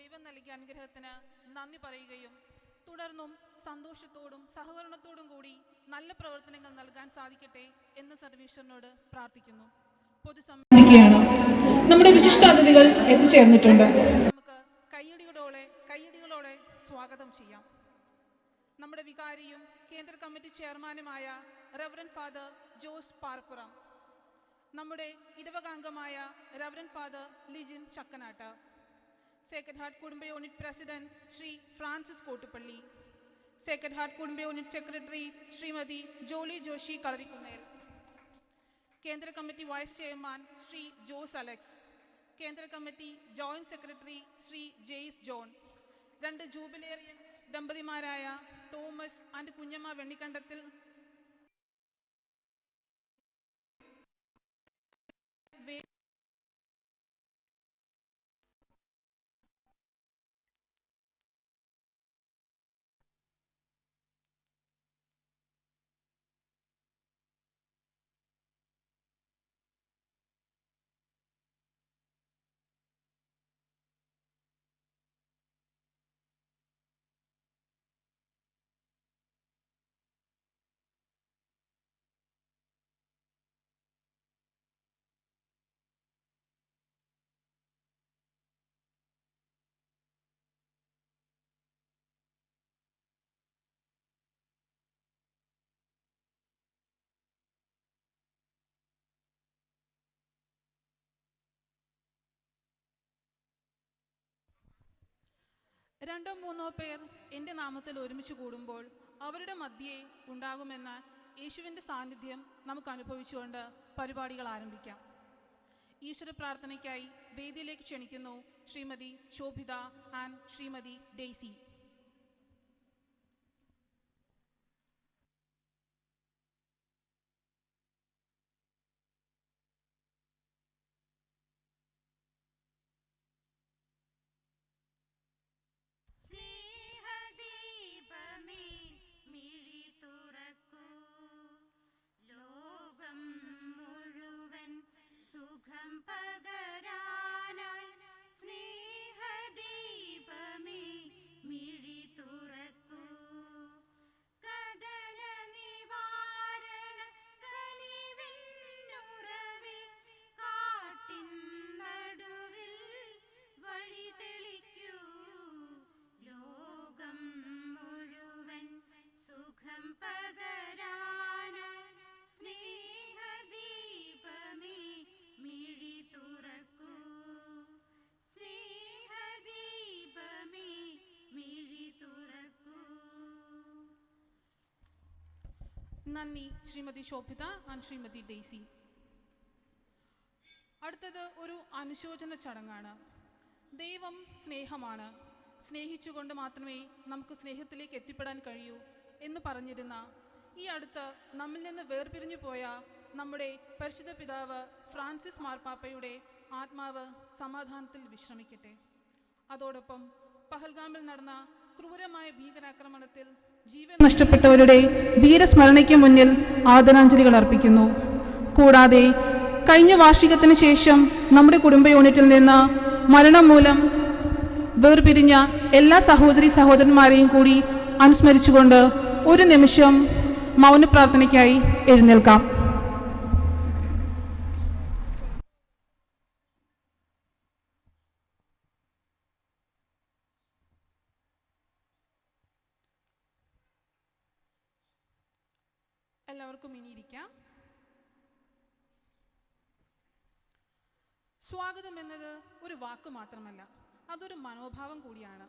ദൈവം നൽകിയ അനുഗ്രഹത്തിന് നന്ദി പറയുകയും തുടർന്നും സന്തോഷത്തോടും സഹകരണത്തോടും കൂടി നല്ല പ്രവർത്തനങ്ങൾ നൽകാൻ സാധിക്കട്ടെ എന്ന് സർവീശ്വരനോട് പ്രാർത്ഥിക്കുന്നു. പൊതുസമ്മേളനം നമ്മുടെ വിശിഷ്ട അതിഥികൾ എത്തിച്ചേർന്നിട്ടുണ്ട്. നമുക്ക് കയ്യടികളോടെ സ്വാഗതം ചെയ്യാം. നമ്മുടെ വികാരിയും കേന്ദ്ര കമ്മിറ്റി ചെയർമാനുമായ റവറൻ ഫാദർ ജോസ് പാറപ്പുറം, നമ്മുടെ ഇടവകാംഗമായ reverend father Lijin Chakkanatt, sacred heart കുടുംബ unit president Shri Francis Kottupally, sacred heart കുടുംബ യൂണിറ്റ് സെക്രട്ടറി ശ്രീമതി ജോളി ജോഷി കളരിക്കുന്നേൽ, കേന്ദ്ര committee vice chairman Shri Jose Alex, കേന്ദ്ര committee joint secretary Shri Jaise John, 2 jubilarian ദമ്പതിമാരായ തോമസ് ആൻഡ് കുഞ്ഞമ്മ വെണ്ണിക്കണ്ടത്തിൽ, രണ്ടോ മൂന്നോ പേർ എൻ്റെ നാമത്തിൽ ഒരുമിച്ച് കൂടുമ്പോൾ അവരുടെ മധ്യേ ഉണ്ടാകുമെന്ന യേശുവിൻ്റെ സാന്നിധ്യം നമുക്ക് അനുഭവിച്ചുകൊണ്ട് പരിപാടികൾ ആരംഭിക്കാം. ഈശ്വര പ്രാർത്ഥനയ്ക്കായി വേദിയിലേക്ക് ക്ഷണിക്കുന്നു ശ്രീമതി ശോഭിത ആൻഡ് ശ്രീമതി ഡെയ്സി. നന്ദി ശ്രീമതി ശോഭിത ആൻഡ് ശ്രീമതി ഡെയ്സി. അടുത്തത് ഒരു അനുശോചന ചടങ്ങാണ്. ദൈവം സ്നേഹമാണ്, സ്നേഹിച്ചുകൊണ്ട് മാത്രമേ നമുക്ക് സ്നേഹത്തിലേക്ക് എത്തിപ്പെടാൻ കഴിയൂ എന്ന് പറഞ്ഞിരുന്ന ഈ അടുത്ത് നമ്മിൽ നിന്ന് വേർപിരിഞ്ഞു പോയ നമ്മുടെ പരിശുദ്ധ പിതാവ് ഫ്രാൻസിസ് മാർപ്പാപ്പയുടെ ആത്മാവ് സമാധാനത്തിൽ വിശ്രമിക്കട്ടെ. അതോടൊപ്പം പഹൽഗാമിൽ നടന്ന ക്രൂരമായ ഭീകരാക്രമണത്തിൽ ജീവൻ നഷ്ടപ്പെട്ടവരുടെ വീരസ്മരണയ്ക്ക് മുന്നിൽ ആദരാഞ്ജലികൾ അർപ്പിക്കുന്നു. കൂടാതെ കഴിഞ്ഞ വാർഷികത്തിന് ശേഷം നമ്മുടെ കുടുംബ യൂണിറ്റിൽ നിന്ന് മരണം മൂലം വേർപിരിഞ്ഞ എല്ലാ സഹോദരന്മാരെയും കൂടി അനുസ്മരിച്ചുകൊണ്ട് ഒരു നിമിഷം മൗനപ്രാർത്ഥനയ്ക്കായി എഴുന്നേൽക്കാം. എല്ലാവർക്കും ഇനിയിരിക്കാം. സ്വാഗതം എന്നത് ഒരു വാക്ക് മാത്രമല്ല, അതൊരു മനോഭാവം കൂടിയാണ്.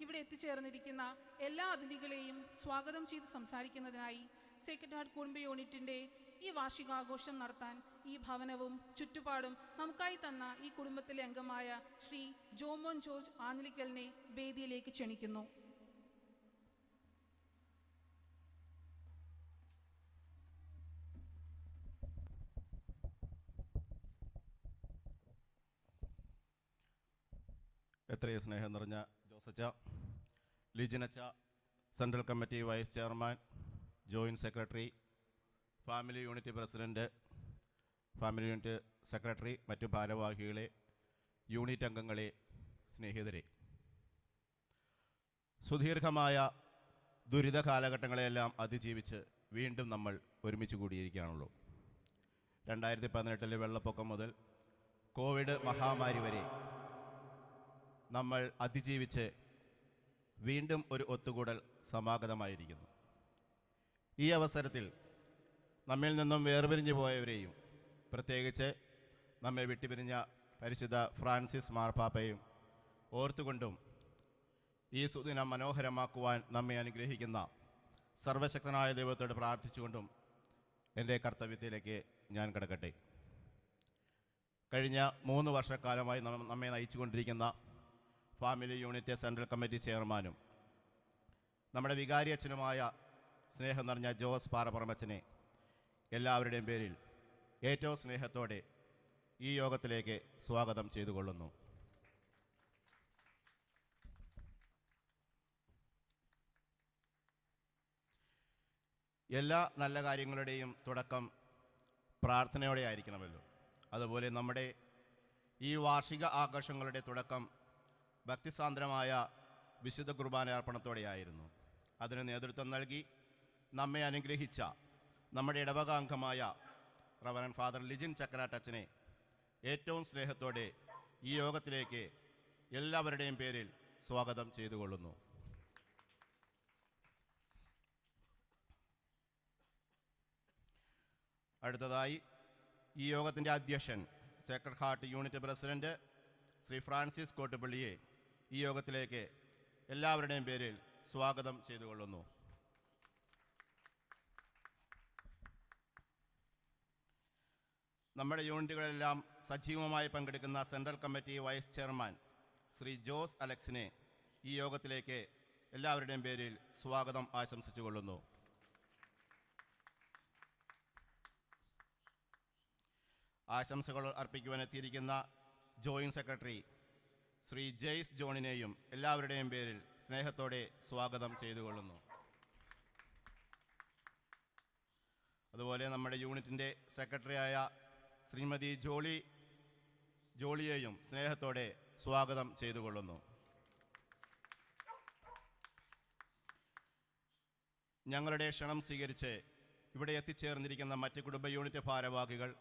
ഇവിടെ എത്തിച്ചേർന്നിരിക്കുന്ന എല്ലാ അതിഥികളെയും സ്വാഗതം ചെയ്ത് സംസാരിക്കുന്നതിനായി സേക്രഡ് ഹാർട്ട് കുടുംബ യൂണിറ്റിൻ്റെ ഈ വാർഷികാഘോഷം നടത്താൻ ഈ ഭവനവും ചുറ്റുപാടും നമുക്കായി തന്ന ഈ കുടുംബത്തിലെ അംഗമായ ശ്രീ ജോമോൻ ജോർജ് ആഞ്ഞിലിക്കലിനെ വേദിയിലേക്ക് ക്ഷണിക്കുന്നു. എത്രയും സ്നേഹം നിറഞ്ഞ ജോസച്ച, ലിജിനച്ച, central committee vice chairman, joint secretary, family unit president, family unit secretary, മറ്റു ഭാരവാഹികളെ, യൂണിറ്റ് അംഗങ്ങളെ, സ്നേഹിതരെ, സുദീർഘമായ ദുരിത കാലഘട്ടങ്ങളെയെല്ലാം അതിജീവിച്ച് വീണ്ടും നമ്മൾ ഒരുമിച്ച് കൂടിയിരിക്കുകയാണല്ലോ. 2018 വെള്ളപ്പൊക്കം മുതൽ കോവിഡ് മഹാമാരി വരെ നമ്മൾ അതിജീവിച്ച് വീണ്ടും ഒരു ഒത്തുകൂടൽ സമാഗതമായിരിക്കുന്നു. ഈ അവസരത്തിൽ നമ്മിൽ നിന്നും വേർപിരിഞ്ഞു പോയവരെയും പ്രത്യേകിച്ച് നമ്മെ വിട്ടുപിരിഞ്ഞ പരിശുദ്ധ ഫ്രാൻസിസ് മാർപ്പാപ്പയും ഓർത്തുകൊണ്ടും ഈ സുദിനം മനോഹരമാക്കുവാൻ നമ്മെ അനുഗ്രഹിക്കുന്ന സർവശക്തനായ ദൈവത്തോട് പ്രാർത്ഥിച്ചുകൊണ്ടും എൻ്റെ കർത്തവ്യത്തിലേക്ക് ഞാൻ കടക്കട്ടെ. കഴിഞ്ഞ 3 വർഷക്കാലമായി നമ്മെ നയിച്ചുകൊണ്ടിരിക്കുന്ന ഫാമിലി യൂണിറ്റ് സെൻട്രൽ കമ്മിറ്റി ചെയർമാനും നമ്മുടെ വികാരി അച്ഛനുമായ സ്നേഹം നിറഞ്ഞ ജോസ് പാറപ്പറമ്പച്ചനെ എല്ലാവരുടെയും പേരിൽ ഏറ്റവും സ്നേഹത്തോടെ ഈ യോഗത്തിലേക്ക് സ്വാഗതം ചെയ്തുകൊള്ളുന്നു. എല്ലാ നല്ല കാര്യങ്ങളുടെയും തുടക്കം പ്രാർത്ഥനയോടെ ആയിരിക്കണമല്ലോ. അതുപോലെ നമ്മുടെ ഈ വാർഷിക ആഘോഷങ്ങളുടെ തുടക്കം ഭക്തിസാന്ദ്രമായ വിശുദ്ധ കുർബാന അർപ്പണത്തോടെയായിരുന്നു. അതിന് നേതൃത്വം നൽകി നമ്മെ അനുഗ്രഹിച്ച നമ്മുടെ ഇടവകാംഗമായ റവറൻഡ് ഫാദർ ലിജിൻ ചക്കനാട്ടച്ചനെ ഏറ്റവും സ്നേഹത്തോടെ ഈ യോഗത്തിലേക്ക് എല്ലാവരുടെയും പേരിൽ സ്വാഗതം ചെയ്തുകൊള്ളുന്നു. അടുത്തതായി ഈ യോഗത്തിൻ്റെ അധ്യക്ഷൻ sacred heart unit president Shri Francis കോട്ടുപള്ളിയെ ഈ യോഗത്തിലേക്ക് എല്ലാവരുടെയും പേരിൽ സ്വാഗതം ചെയ്തുകൊള്ളുന്നു. നമ്മുടെ യൂണിറ്റുകളെല്ലാം സജീവമായി പങ്കെടുക്കുന്ന central committee vice chairman Shri Jose അലക്സിനെ ഈ യോഗത്തിലേക്ക് എല്ലാവരുടെയും പേരിൽ സ്വാഗതം ആശംസിച്ചുകൊള്ളുന്നു. ആശംസകൾ അർപ്പിക്കുവാനെത്തിയിരിക്കുന്ന ജോയിൻറ്റ് സെക്രട്ടറി ശ്രീ ജെയ്സ് ജോണിനെയും എല്ലാവരുടെയും പേരിൽ സ്നേഹത്തോടെ സ്വാഗതം ചെയ്തുകൊള്ളുന്നു. അതുപോലെ നമ്മുടെ യൂണിറ്റിൻ്റെ സെക്രട്ടറിയായ ശ്രീമതി ജോളിയെയും സ്നേഹത്തോടെ സ്വാഗതം ചെയ്തുകൊള്ളുന്നു. ഞങ്ങളുടെ ക്ഷണം സ്വീകരിച്ച് ഇവിടെ എത്തിച്ചേർന്നിരിക്കുന്ന മറ്റ് കുടുംബ യൂണിറ്റ് ഭാരവാഹികൾ,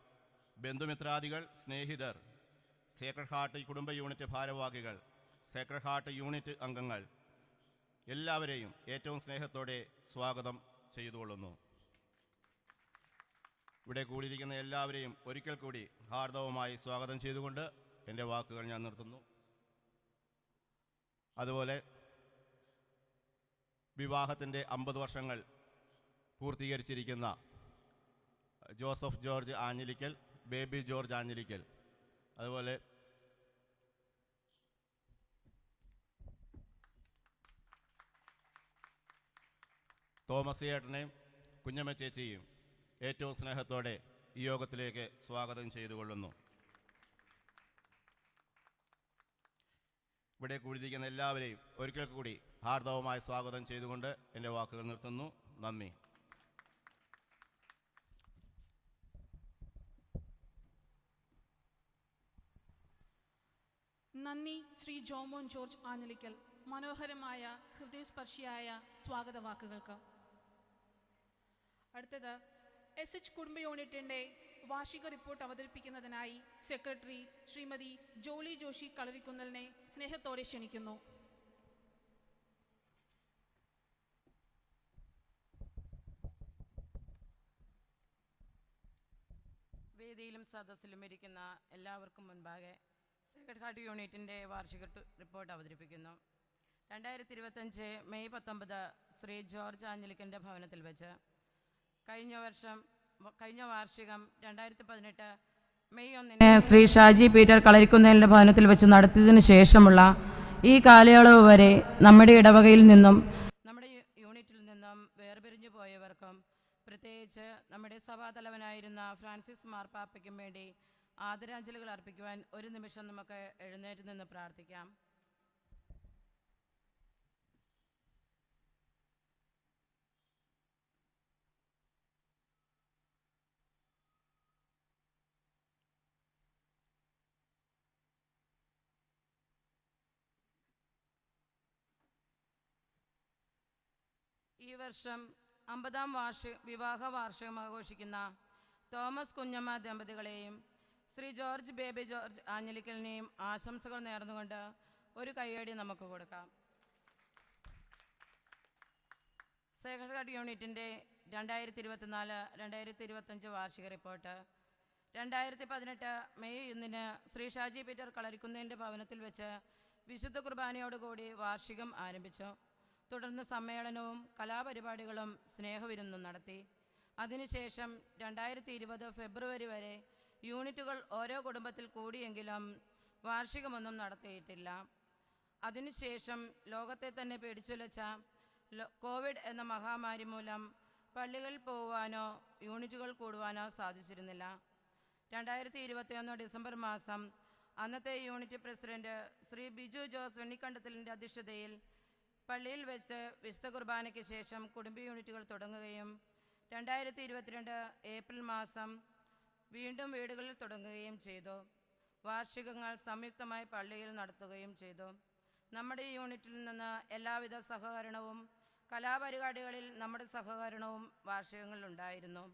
ബന്ധുമിത്രാദികൾ, സ്നേഹിതർ, സേക്രഡ് ഹാർട്ട് കുടുംബ യൂണിറ്റ് ഭാരവാഹികൾ, സേക്രഡ് ഹാർട്ട് യൂണിറ്റ് അംഗങ്ങൾ എല്ലാവരെയും ഏറ്റവും സ്നേഹത്തോടെ സ്വാഗതം ചെയ്തുകൊള്ളുന്നു. ഇവിടെ കൂടിയിരിക്കുന്ന എല്ലാവരെയും ഒരിക്കൽ കൂടി ഹാർദവമായി സ്വാഗതം ചെയ്തുകൊണ്ട് എൻ്റെ വാക്കുകൾ ഞാൻ നിർത്തുന്നു. അതുപോലെ വിവാഹത്തിൻ്റെ 50 വർഷങ്ങൾ പൂർത്തീകരിച്ചിരിക്കുന്ന ജോസഫ് ജോർജ് ആഞ്ഞിലിക്കൽ, ബേബി ജോർജ് ആഞ്ഞിലിക്കൽ, അതുപോലെ തോമസ് ഏട്ടനെയും കുഞ്ഞമ്മ ചേച്ചിയും ഏറ്റവും സ്നേഹത്തോടെ ഈ യോഗത്തിലേക്ക് സ്വാഗതം ചെയ്തുകൊള്ളുന്നു. ഇവിടെ കൂടിയിരിക്കുന്ന എല്ലാവരെയും ഒരിക്കൽ കൂടി ഹാർദവമായി സ്വാഗതം ചെയ്തുകൊണ്ട് എൻ്റെ വാക്കുകൾ നിർത്തുന്നു. നന്ദി. നന്ദി ശ്രീ ജോമോൻ ജോർജ് ആഞ്ഞിലിക്കൽ മനോഹരമായ ഹൃദയസ്പർശിയായ സ്വാഗത വാക്കുകൾക്ക്. അടുത്തത് SH കുടുംബ യൂണിറ്റിൻ്റെ വാർഷിക റിപ്പോർട്ട് അവതരിപ്പിക്കുന്നതിനായി സെക്രട്ടറി ശ്രീമതി ജോളി ജോഷി കളരിക്കുന്നലിനെ സ്നേഹത്തോടെ ക്ഷണിക്കുന്നു. വേദിയിലും സദസ്സിലും ഇരിക്കുന്ന എല്ലാവർക്കും മുൻപാകെ സേക്രഡ് ഹാർട്ട് യൂണിറ്റിൻ്റെ വാർഷിക റിപ്പോർട്ട് അവതരിപ്പിക്കുന്നു. 2025 മെയ് 19 ശ്രീ ജോർജ് ആഞ്ഞിലിക്കൻ്റെ ഭവനത്തിൽ വെച്ച്, കഴിഞ്ഞ വാർഷികം 2018 മെയ് 1 ശ്രീ ഷാജി പീറ്റർ കളരിക്കുന്നേലിൻ്റെ ഭവനത്തിൽ വെച്ച് നടത്തിയതിനു ശേഷമുള്ള ഈ കാലയളവ് വരെ നമ്മുടെ ഇടവകയിൽ നിന്നും നമ്മുടെ യൂണിറ്റിൽ നിന്നും വേർപിരിഞ്ഞു പോയവർക്കും പ്രത്യേകിച്ച് നമ്മുടെ സഭാതലവനായിരുന്ന ഫ്രാൻസിസ് മാർപ്പാപ്പയ്ക്കും വേണ്ടി ആദരാഞ്ജലികൾ അർപ്പിക്കുവാൻ ഒരു നിമിഷം നമുക്ക് എഴുന്നേറ്റ് നിന്ന് പ്രാർത്ഥിക്കാം. ഈ വർഷം 50-ാം വിവാഹ വാർഷികം ആഘോഷിക്കുന്ന തോമസ് കുഞ്ഞമ്മ ദമ്പതികളെയും ശ്രീ ജോർജ് ബേബി ജോർജ് ആഞ്ഞിലിക്കലിനെയും ആശംസകൾ നേർന്നുകൊണ്ട് ഒരു കയ്യടി നമുക്ക് കൊടുക്കാം. സേക്രഡ് ഹാർട്ട് യൂണിറ്റിൻ്റെ 2024-2025 വാർഷിക റിപ്പോർട്ട്. 2018 മെയ് 1 ശ്രീ ഷാജി പീറ്റർ കളരിക്കുന്നേലിൻ്റെ ഭവനത്തിൽ വെച്ച് വിശുദ്ധ കുർബാനയോടുകൂടി വാർഷികം ആരംഭിച്ചു. തുടർന്ന് സമ്മേളനവും കലാപരിപാടികളും സ്നേഹവിരുന്നും നടത്തി. അതിനുശേഷം 2020 ഫെബ്രുവരി വരെ യൂണിറ്റുകൾ ഓരോ കുടുംബത്തിൽ കൂടിയെങ്കിലും വാർഷികമൊന്നും നടത്തിയിട്ടില്ല. അതിനുശേഷം ലോകത്തെ തന്നെ പിടിച്ചുലച്ച കോവിഡ് എന്ന മഹാമാരി മൂലം പള്ളികളിൽ പോകുവാനോ യൂണിറ്റുകൾ കൂടുവാനോ സാധിച്ചിരുന്നില്ല. 2021 ഡിസംബർ മാസം അന്നത്തെ യൂണിറ്റ് പ്രസിഡന്റ് ശ്രീ ബിജു ജോസ് വെണ്ണിക്കണ്ടത്തിലിൻ്റെ അധ്യക്ഷതയിൽ പള്ളിയിൽ വെച്ച് വിശുദ്ധ കുർബാനയ്ക്ക് ശേഷം കുടുംബ യൂണിറ്റുകൾ തുടങ്ങുകയും 2022 ഏപ്രിൽ മാസം വീണ്ടും വീടുകളിൽ തുടങ്ങുകയും ചെയ്തു. വാർഷികങ്ങൾ സംയുക്തമായി പള്ളിയിൽ നടത്തുകയും ചെയ്തു. നമ്മുടെ യൂണിറ്റിൽ നിന്ന് എല്ലാവിധ സഹകരണവും കലാപരിപാടികളിൽ നമ്മുടെ സഹകരണവും വാർഷികങ്ങളിലുണ്ടായിരുന്നു.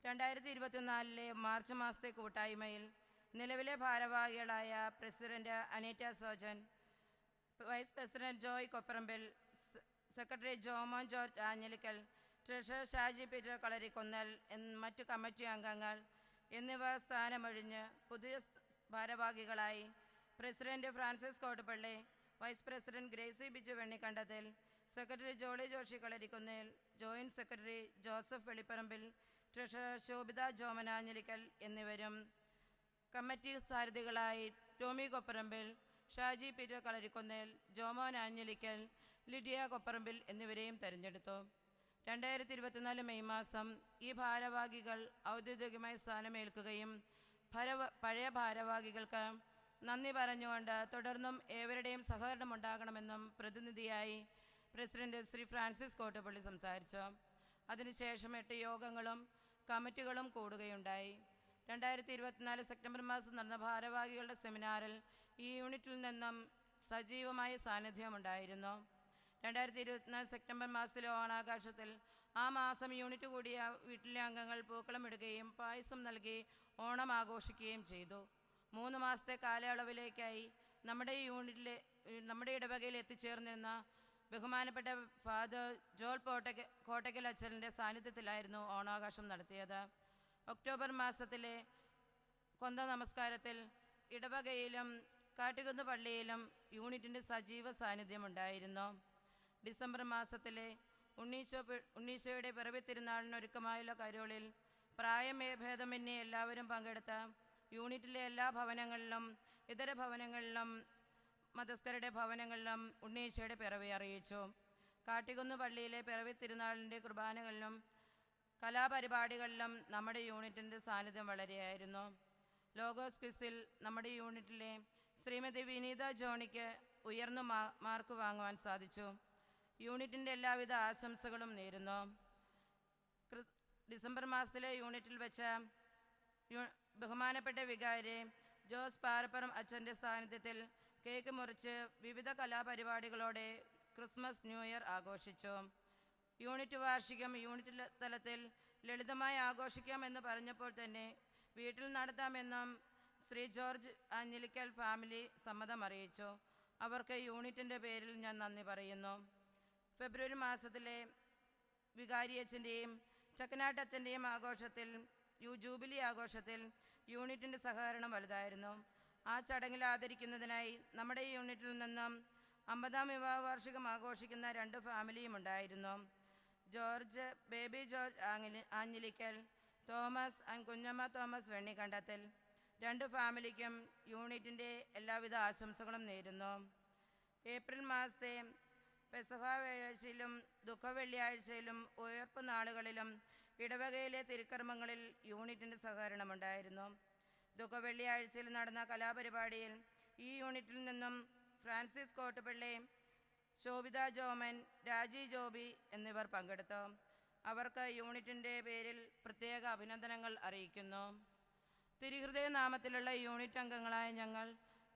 2024 മാർച്ച് മാസത്തെ കൂട്ടായ്മയിൽ നിലവിലെ ഭാരവാഹികളായ president Aneeta Sojan, vice president Joy Kopparambil, secretary Jomon George Anjilikkal, treasurer Shaji Peter Kalarikunnel, മറ്റു കമ്മിറ്റി അംഗങ്ങൾ എന്നിവർ സ്ഥാനമൊഴിഞ്ഞ് പുതിയ ഭാരവാഹികളായി president Francis Kottupally, vice president Gracy Biju Vennikkandathil, secretary Jolly Joshi Kalarikunnel, joint secretary Joseph Velipparambil, treasurer Shobhitha Jomon Anjilikkal എന്നിവരും കമ്മിറ്റി സാരഥികളായി ടോമി കൊപ്പറമ്പിൽ, ഷാജി പീറ്റർ കളരിക്കുന്നേൽ, ജോമോൻ ആഞ്ഞിലിക്കൽ, ലിഡിയ കൊപ്പറമ്പിൽ എന്നിവരെയും തെരഞ്ഞെടുത്തു. 2024 മെയ് മാസം ഈ ഭാരവാഹികൾ ഔദ്യോഗികമായി സ്ഥാനമേൽക്കുകയും പഴയ ഭാരവാഹികൾക്ക് നന്ദി പറഞ്ഞുകൊണ്ട് തുടർന്നും ഏവരുടെയും സഹകരണം ഉണ്ടാകണമെന്നും പ്രതിനിധിയായി പ്രസിഡന്റ് ശ്രീ ഫ്രാൻസിസ് കോട്ടുപള്ളി സംസാരിച്ചു. അതിനുശേഷം 8 യോഗങ്ങളും കമ്മിറ്റികളും കൂടുകയുണ്ടായി. 2024 സെപ്റ്റംബർ മാസം നടന്ന ഭാരവാഹികളുടെ സെമിനാറിൽ ഈ യൂണിറ്റിൽ നിന്നും സജീവമായ സാന്നിധ്യമുണ്ടായിരുന്നു. 2024 സെപ്റ്റംബർ മാസത്തിലെ ഓണാഘോഷത്തിൽ ആ മാസം യൂണിറ്റ് കൂടിയ വീട്ടിലെ അംഗങ്ങൾ പൂക്കളം ഇടുകയും പായസം നൽകി ഓണം ആഘോഷിക്കുകയും ചെയ്തു. 3 മാസത്തെ കാലയളവിലേക്കായി നമ്മുടെ ഇടവകയിൽ എത്തിച്ചേർന്നിരുന്ന ബഹുമാനപ്പെട്ട ഫാദർ ജോൾ കോട്ടയ്ക്കൽ അച്ഛൻ്റെ സാന്നിധ്യത്തിലായിരുന്നു ഓണാഘോഷം നടത്തിയത്. ഒക്ടോബർ മാസത്തിലെ കൊന്ത നമസ്കാരത്തിൽ ഇടവകയിലും കാട്ടുകുന്ന് പള്ളിയിലും യൂണിറ്റിൻ്റെ സജീവ സാന്നിധ്യമുണ്ടായിരുന്നു. ഡിസംബർ മാസത്തിലെ ഉണ്ണീശോയുടെ പിറവി തിരുനാളിനൊരുക്കമായുള്ള കരോളിൽ പ്രായഭേദമന്യേ എല്ലാവരും പങ്കെടുത്ത യൂണിറ്റിലെ എല്ലാ ഭവനങ്ങളിലും ഇതര ഭവനങ്ങളിലും മതസ്ഥരുടെ ഭവനങ്ങളിലും ഉണ്ണീശോയുടെ പിറവി അറിയിച്ചു. കാട്ടിക്കുന്ന് പള്ളിയിലെ പിറവി തിരുനാളിൻ്റെ കുർബാനകളിലും കലാപരിപാടികളിലും നമ്മുടെ യൂണിറ്റിൻ്റെ സാന്നിധ്യം വളരെയായിരുന്നു. ലോഗോസ് ക്വിസിൽ നമ്മുടെ യൂണിറ്റിലെ ശ്രീമതി വിനീത ജോണിക്ക് ഉയർന്ന മാർക്ക് വാങ്ങുവാൻ സാധിച്ചു. യൂണിറ്റിൻ്റെ എല്ലാവിധ ആശംസകളും നേരുന്നു. ഡിസംബർ മാസത്തിലെ യൂണിറ്റിൽ വെച്ച ബഹുമാനപ്പെട്ട വികാരി ജോസ് പാറപ്പുറം അച്ഛൻ്റെ സാന്നിധ്യത്തിൽ കേക്ക് മുറിച്ച് വിവിധ കലാപരിപാടികളോടെ ക്രിസ്മസ് ന്യൂ ഇയർ ആഘോഷിച്ചു. യൂണിറ്റ് വാർഷികം യൂണിറ്റ് തലത്തിൽ ലളിതമായി ആഘോഷിക്കാമെന്ന് പറഞ്ഞപ്പോൾ തന്നെ വീട്ടിൽ നടത്താമെന്നും ശ്രീ ജോർജ് ആഞ്ഞിലിക്കൽ ഫാമിലി സമ്മതം അറിയിച്ചു. അവർക്ക് യൂണിറ്റിൻ്റെ പേരിൽ ഞാൻ നന്ദി പറയുന്നു. ഫെബ്രുവരി മാസത്തിലെ വികാരിയച്ഛൻ്റെയും ചക്കനാട്ടച്ഛൻ്റെയും ആഘോഷത്തിൽ ജൂബിലി ആഘോഷത്തിൽ യൂണിറ്റിൻ്റെ സഹകരണം വലുതായിരുന്നു. ആ ചടങ്ങിൽ ആദരിക്കുന്നതിനായി നമ്മുടെ യൂണിറ്റിൽ നിന്നും 50-ാം വിവാഹ വാർഷികം ആഘോഷിക്കുന്ന 2 ഫാമിലിയും ഉണ്ടായിരുന്നു. ജോർജ് ബേബി ജോർജ് ആഞ്ഞിലിക്കൽ, തോമസ് ആൻഡ് കുഞ്ഞമ്മ തോമസ് വെണ്ണിക്കണ്ടത്തിൽ. 2 ഫാമിലിക്കും യൂണിറ്റിൻ്റെ എല്ലാവിധ ആശംസകളും നേരുന്നു. ഏപ്രിൽ മാസത്തെ പെസഹ വെള്ളിയാഴ്ചയിലും ദുഃഖവെള്ളിയാഴ്ചയിലും ഉയർപ്പ് നാളുകളിലും ഇടവകയിലെ തിരുക്കർമ്മങ്ങളിൽ യൂണിറ്റിൻ്റെ സഹകരണമുണ്ടായിരുന്നു. ദുഃഖവെള്ളിയാഴ്ചയിൽ നടന്ന കലാപരിപാടിയിൽ ഈ യൂണിറ്റിൽ നിന്നും ഫ്രാൻസിസ് കോട്ടുപള്ളി, ശോഭിത ജോമൻ, രാജി ജോബി എന്നിവർ പങ്കെടുത്തു. അവർക്ക് യൂണിറ്റിൻ്റെ പേരിൽ പ്രത്യേക അഭിനന്ദനങ്ങൾ അറിയിക്കുന്നു. തിരുഹൃദയ നാമത്തിലുള്ള യൂണിറ്റ് അംഗങ്ങളായ ഞങ്ങൾ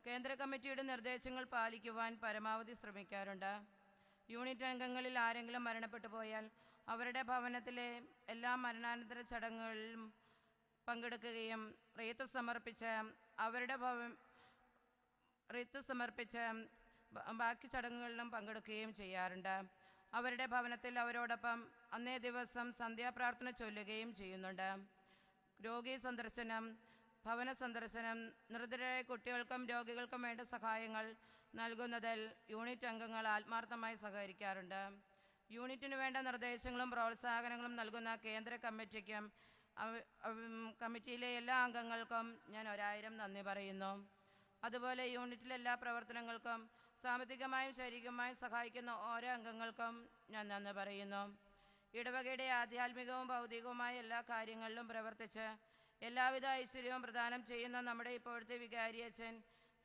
കേന്ദ്ര കമ്മിറ്റിയുടെ നിർദ്ദേശങ്ങൾ പാലിക്കുവാൻ പരമാവധി ശ്രമിക്കാറുണ്ട്. യൂണിറ്റ് അംഗങ്ങളിൽ ആരെങ്കിലും മരണപ്പെട്ടു പോയാൽ അവരുടെ ഭവനത്തിലെ എല്ലാ മരണാനന്തര ചടങ്ങുകളിലും പങ്കെടുക്കുകയും റീത്ത് സമർപ്പിച്ച് ബാക്കി ചടങ്ങുകളിലും പങ്കെടുക്കുകയും ചെയ്യാറുണ്ട്. അവരുടെ ഭവനത്തിൽ അവരോടൊപ്പം അന്നേ ദിവസം സന്ധ്യാപ്രാർത്ഥന ചൊല്ലുകയും ചെയ്യുന്നുണ്ട്. രോഗി സന്ദർശനം, ഭവന സന്ദർശനം, നിർദ്ധരായ കുട്ടികൾക്കും രോഗികൾക്കും വേണ്ട സഹായങ്ങൾ നൽകുന്നതിൽ യൂണിറ്റ് അംഗങ്ങൾ ആത്മാർത്ഥമായി സഹകരിക്കാറുണ്ട്. യൂണിറ്റിന് വേണ്ട നിർദ്ദേശങ്ങളും പ്രോത്സാഹനങ്ങളും നൽകുന്ന കേന്ദ്ര കമ്മിറ്റിക്കും കമ്മിറ്റിയിലെ എല്ലാ അംഗങ്ങൾക്കും ഞാൻ 1000 നന്ദി പറയുന്നു. അതുപോലെ യൂണിറ്റിലെ എല്ലാ പ്രവർത്തനങ്ങൾക്കും സാമ്പത്തികമായും ശാരീരികമായും സഹായിക്കുന്ന ഓരോ അംഗങ്ങൾക്കും ഞാൻ നന്ദി പറയുന്നു. ഇടവകയുടെ ആധ്യാത്മികവും ഭൗതികവുമായ എല്ലാ കാര്യങ്ങളിലും പ്രവർത്തിച്ച് എല്ലാവിധ ഐശ്വര്യവും പ്രദാനം ചെയ്യുന്ന നമ്മുടെ ഇപ്പോഴത്തെ വികാരി അച്ഛൻ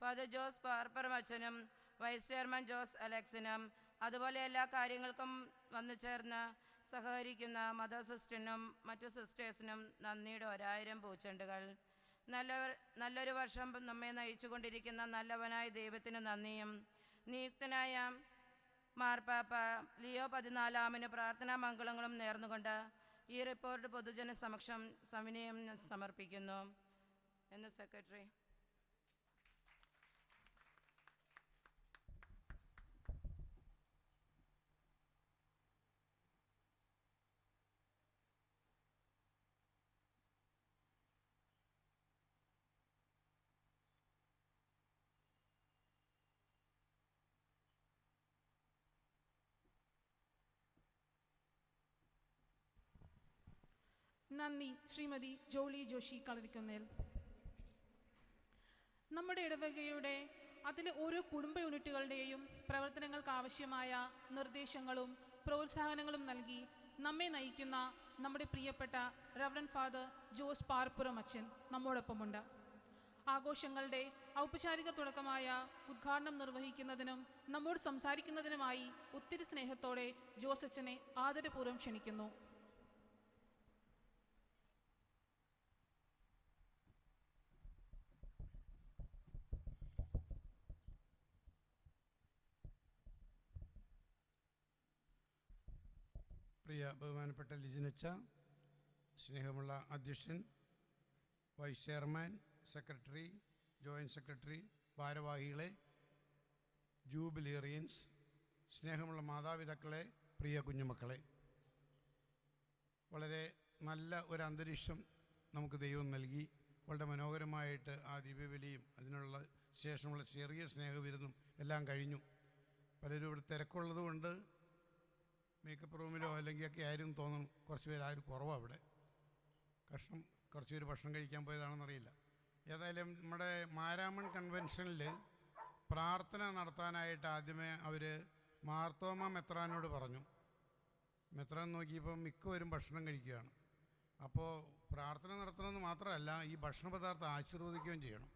ഫാദർ ജോസ് പാർപ്പറമച്ചനും വൈസ് ചെയർമാൻ ജോസ് അലക്സിനും അതുപോലെ എല്ലാ കാര്യങ്ങൾക്കും വന്നു ചേർന്ന് സഹകരിക്കുന്ന മദർ സിസ്റ്ററിനും മറ്റു സിസ്റ്റേഴ്സിനും നന്ദിയുടെ 1000 പൂച്ചെണ്ടുകൾ. നല്ലൊരു വർഷം നമ്മെ നയിച്ചുകൊണ്ടിരിക്കുന്ന നല്ലവനായ ദൈവത്തിന് നന്ദിയും നിയുക്തനായ മാർപ്പാപ്പ ലിയോ 14 പ്രാർത്ഥനാ മംഗളങ്ങളും നേർന്നുകൊണ്ട് ഈ റിപ്പോർട്ട് പൊതുജന സമക്ഷം സവിനയം സമർപ്പിക്കുന്നു എന്ന് സെക്രട്ടറി. നന്ദി ശ്രീമതി ജോളി ജോഷി കളരിക്കുന്നേൽ. നമ്മുടെ ഇടവകയുടെ അതിലെ ഓരോ കുടുംബ യൂണിറ്റുകളുടെയും പ്രവർത്തനങ്ങൾക്ക് ആവശ്യമായ നിർദ്ദേശങ്ങളും പ്രോത്സാഹനങ്ങളും നൽകി നമ്മെ നയിക്കുന്ന നമ്മുടെ പ്രിയപ്പെട്ട റവറൻ ഫാദർ ജോസ് പാർപ്പുറം അച്ഛൻ നമ്മോടൊപ്പമുണ്ട്. ആഘോഷങ്ങളുടെ ഔപചാരിക തുടക്കമായ ഉദ്ഘാടനം നിർവഹിക്കുന്നതിനും നമ്മോട് സംസാരിക്കുന്നതിനുമായി ഒത്തിരി സ്നേഹത്തോടെ ജോസ് അച്ഛനെ ആദരപൂർവ്വം ക്ഷണിക്കുന്നു. പ്രിയ ബഹുമാനപ്പെട്ട ലിജിനച്ച, സ്നേഹമുള്ള അധ്യക്ഷൻ, vice chairman, secretary, joint secretary, ഭാരവാഹികളെ, ജൂബിലേറിയൻസ്, സ്നേഹമുള്ള മാതാപിതാക്കളെ, പ്രിയ കുഞ്ഞുമക്കളെ, വളരെ നല്ല ഒരു അന്തരീക്ഷം നമുക്ക് ദൈവം നൽകി. വളരെ മനോഹരമായിട്ട് ആ ദിവ്യബലിയും അതിനുള്ള ശേഷമുള്ള ചെറിയ സ്നേഹവിരുന്നും എല്ലാം കഴിഞ്ഞു. പലരും ഇവിടെ തിരക്കുള്ളതുകൊണ്ട് മേക്കപ്പ് റൂമിലോ അല്ലെങ്കിൽ ഒക്കെ ആയിരുന്നു തോന്നുന്നു. കുറച്ച് പേര് ആരും കുറവാണ് അവിടെ. കുറച്ച് പേര് ഭക്ഷണം കഴിക്കാൻ പോയതാണെന്നറിയില്ല. ഏതായാലും നമ്മുടെ മാരാമൺ കൺവെൻഷനിൽ പ്രാർത്ഥന നടത്താനായിട്ട് ആദ്യമേ അവർ മാർത്തോമ മെത്രാനോട് പറഞ്ഞു. മെത്രാൻ നോക്കിയപ്പോൾ മിക്കവരും ഭക്ഷണം കഴിക്കുകയാണ്. അപ്പോൾ പ്രാർത്ഥന നടത്തണമെന്ന് മാത്രമല്ല, ഈ ഭക്ഷണ പദാർത്ഥം ആശീർവദിക്കുകയും ചെയ്യണം.